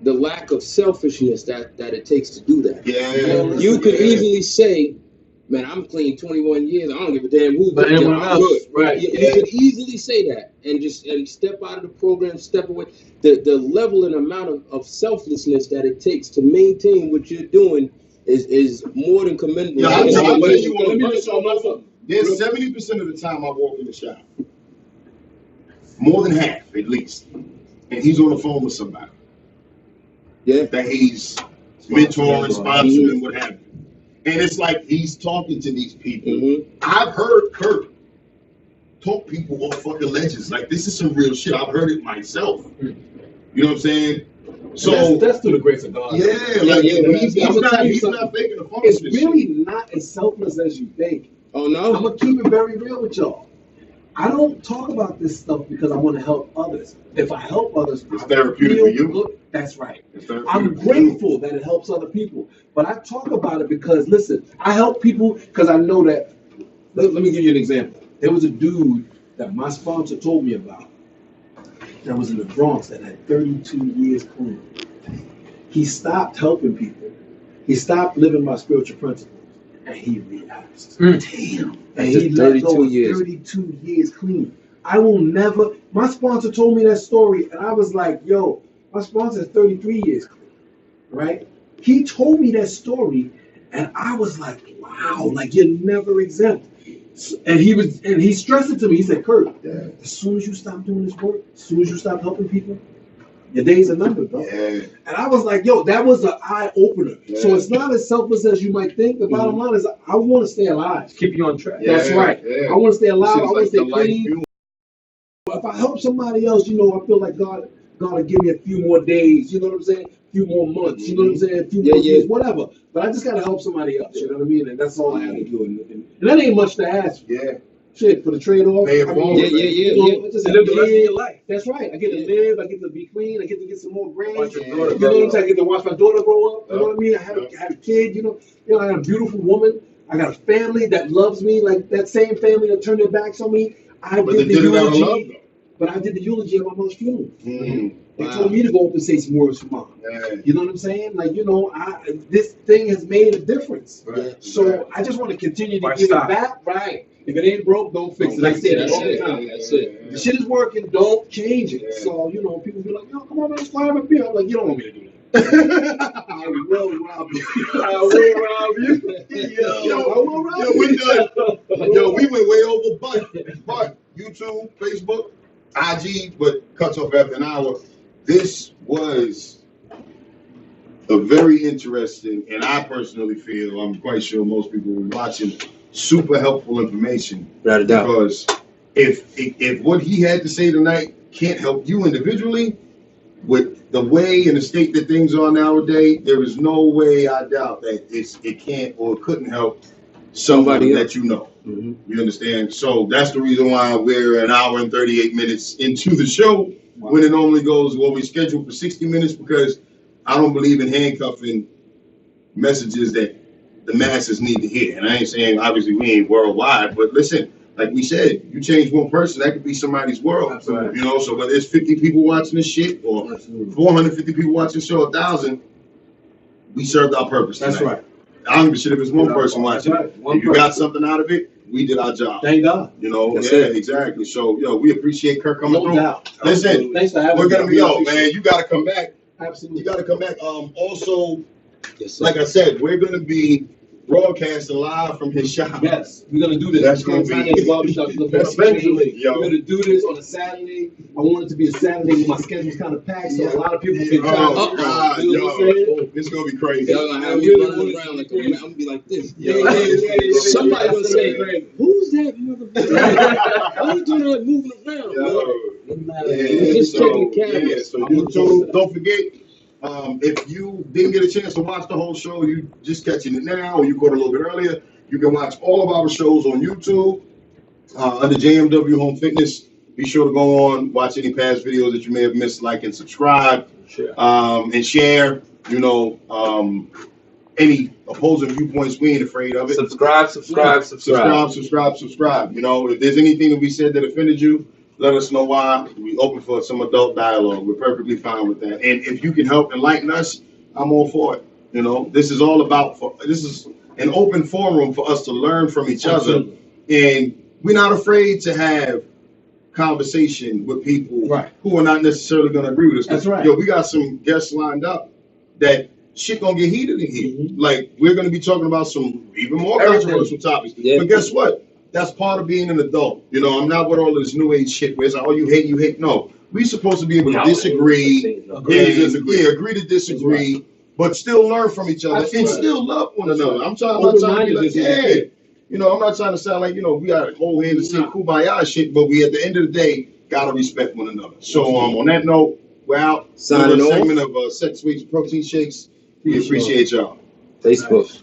the lack of selfishness that it takes to do that. Yeah. You could easily say, man, I'm clean 21 years. I don't give a damn who. But anyone else, right? You could easily say that and just step out of the program, step away. The level and amount of selflessness that it takes to maintain what you're doing is more than commendable. Yeah, I'll tell you Let me on just know something. There's 70% of the time I walk in the shop. More than half, at least. And he's on the phone with somebody. Yeah. That he's mentoring, sponsoring, what have you. And it's like he's talking to these people. Mm-hmm. I've heard Kurt talk people off fucking legends. Like, this is some real shit. I've heard it myself. You know what I'm saying? So that's through the grace of God. Yeah, like he's not faking the phone. It's really not as selfless as you think. Oh no. I'm gonna keep it very real with y'all. I don't talk about this stuff because I want to help others. If I help others, it's therapeutic for you. Good. That's right. I'm grateful that it helps other people. But I talk about it because, listen, I help people because I know that. Let me give you an example. There was a dude that my sponsor told me about that was in the Bronx that had 32 years clean. He stopped helping people. He stopped living by spiritual principles. And he relapsed. Damn. And he let go of 32 years clean. I will never. My sponsor told me that story, and I was like, yo, my sponsor is 33 years clean, right? He told me that story, and I was like, wow, like you're never exempt. And he stressed it to me. He said, Kurt, as soon as you stop doing this work, as soon as you stop helping people, your days are numbered, bro. Yeah. And I was like, yo, that was an eye opener. Yeah. So it's not as selfless as you might think. The bottom line is I want to stay alive. Keep you on track. That's right. I want to stay alive. I want to stay clean. If I help somebody else, I feel like God will give me a few more days. You know what I'm saying? A few more months. You know what I'm saying? A few more years, whatever. But I just got to help somebody else. You know what I mean? And that's all I have to do. And that ain't much to ask. Yeah. Shit, for the trade-off. Pay it forward. Just live the rest of your life. That's right. I get to live. I get to be clean. I get to get some more brains. You know what I'm saying? I get to watch my daughter grow up. You know what I mean? I had a kid. I got a beautiful woman. I got a family that loves me. Like that same family that turned their backs on me. I did the eulogy. But I did the eulogy at my mother's funeral. They told me to go up and say some words for mom. You know what I'm saying? Like, this thing has made a difference. Right. So I just want to continue to give it back. Right. If it ain't broke, don't fix it. I say that all the time. That's it. The shit is working, don't change it. So, people be like, yo, come on, man, let's fire up here. I'm like, you don't want me to do that. I will rob you. I will rob you. I will rob you. Yo, we went way over but YouTube, Facebook, IG, but cuts off after an hour. This was a very interesting, and I personally feel, I'm quite sure most people were watching, super helpful information. Without a doubt. Because if what he had to say tonight can't help you individually, with the way and the state that things are nowadays, there is no way I doubt that it can't or couldn't help somebody that you know. Mm-hmm. You understand? So that's the reason why we're an hour and 38 minutes into the show. Wow. When it normally goes, we scheduled for 60 minutes because I don't believe in handcuffing messages that the masses need to hear. And I ain't saying, obviously, we ain't worldwide, but listen, like we said, you change one person, that could be somebody's world. Absolutely. So whether it's 50 people watching this shit or 450 people watching the show, 1,000, we served our purpose tonight. That's right. I don't give a shit if it's one person watching it. If you got something out of it, we did our job. Thank God. Exactly. So, we appreciate Kirk coming through. Doubt. Listen, thanks for having we're going to be, man, you got to come back. Absolutely. You got to come back. Also, like I said, we're going to be broadcasting live from his shop. Yes, we're going to do this. That's going to be barbershop. Eventually, we're going to do this on a Saturday. I want it to be a Saturday when my schedule's kind of packed, so a lot of people can come. You know what I'm saying? It's going to be crazy. Y'all going to have me running around like I'm going to be like this. Somebody going to say, who's that motherfucker? Why are you doing that moving around, bro? Just checking the camera. So YouTube, don't forget, if you didn't get a chance to watch the whole show, you just catching it now, or you caught it a little bit earlier, you can watch all of our shows on YouTube under JMW Home Fitness. Be sure to go on, watch any past videos that you may have missed, like and subscribe, and share. Any opposing viewpoints, we ain't afraid of it. Subscribe. If there's anything that we said that offended you, let us know why. We open for some adult dialogue. We're perfectly fine with that. And if you can help enlighten us, I'm all for it. This is all about. This is an open forum for us to learn from each Absolutely. other, and we're not afraid to have conversation with people Right. who are not necessarily going to agree with us. That's right. Yo, we got some guests lined up that shit gonna get heated in here. Like, we're gonna be talking about some even more controversial topics. Yeah. But guess what? That's part of being an adult. You know, I'm not with all this new age shit where it's like, oh, you hate. No, we supposed to be able to disagree, Agree to disagree. agree to disagree, but still learn from each other That's and right. still love one That's another. right. I'm not trying to be like, Open-mindedness is the key. you know, I'm not trying to sound like, you know, we got a whole hand to say kumbaya shit, but we at the end of the day gotta respect one another. So on that note, we're out. Signing Another off. segment of Set Sweets Protein Shakes. We appreciate y'all. Facebook.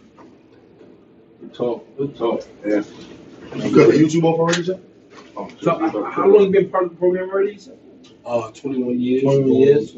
Good talk. Yeah. You got the YouTube off already, Jeff? Oh, So, how long you been part of the program already? You said? 21 years. 21 years.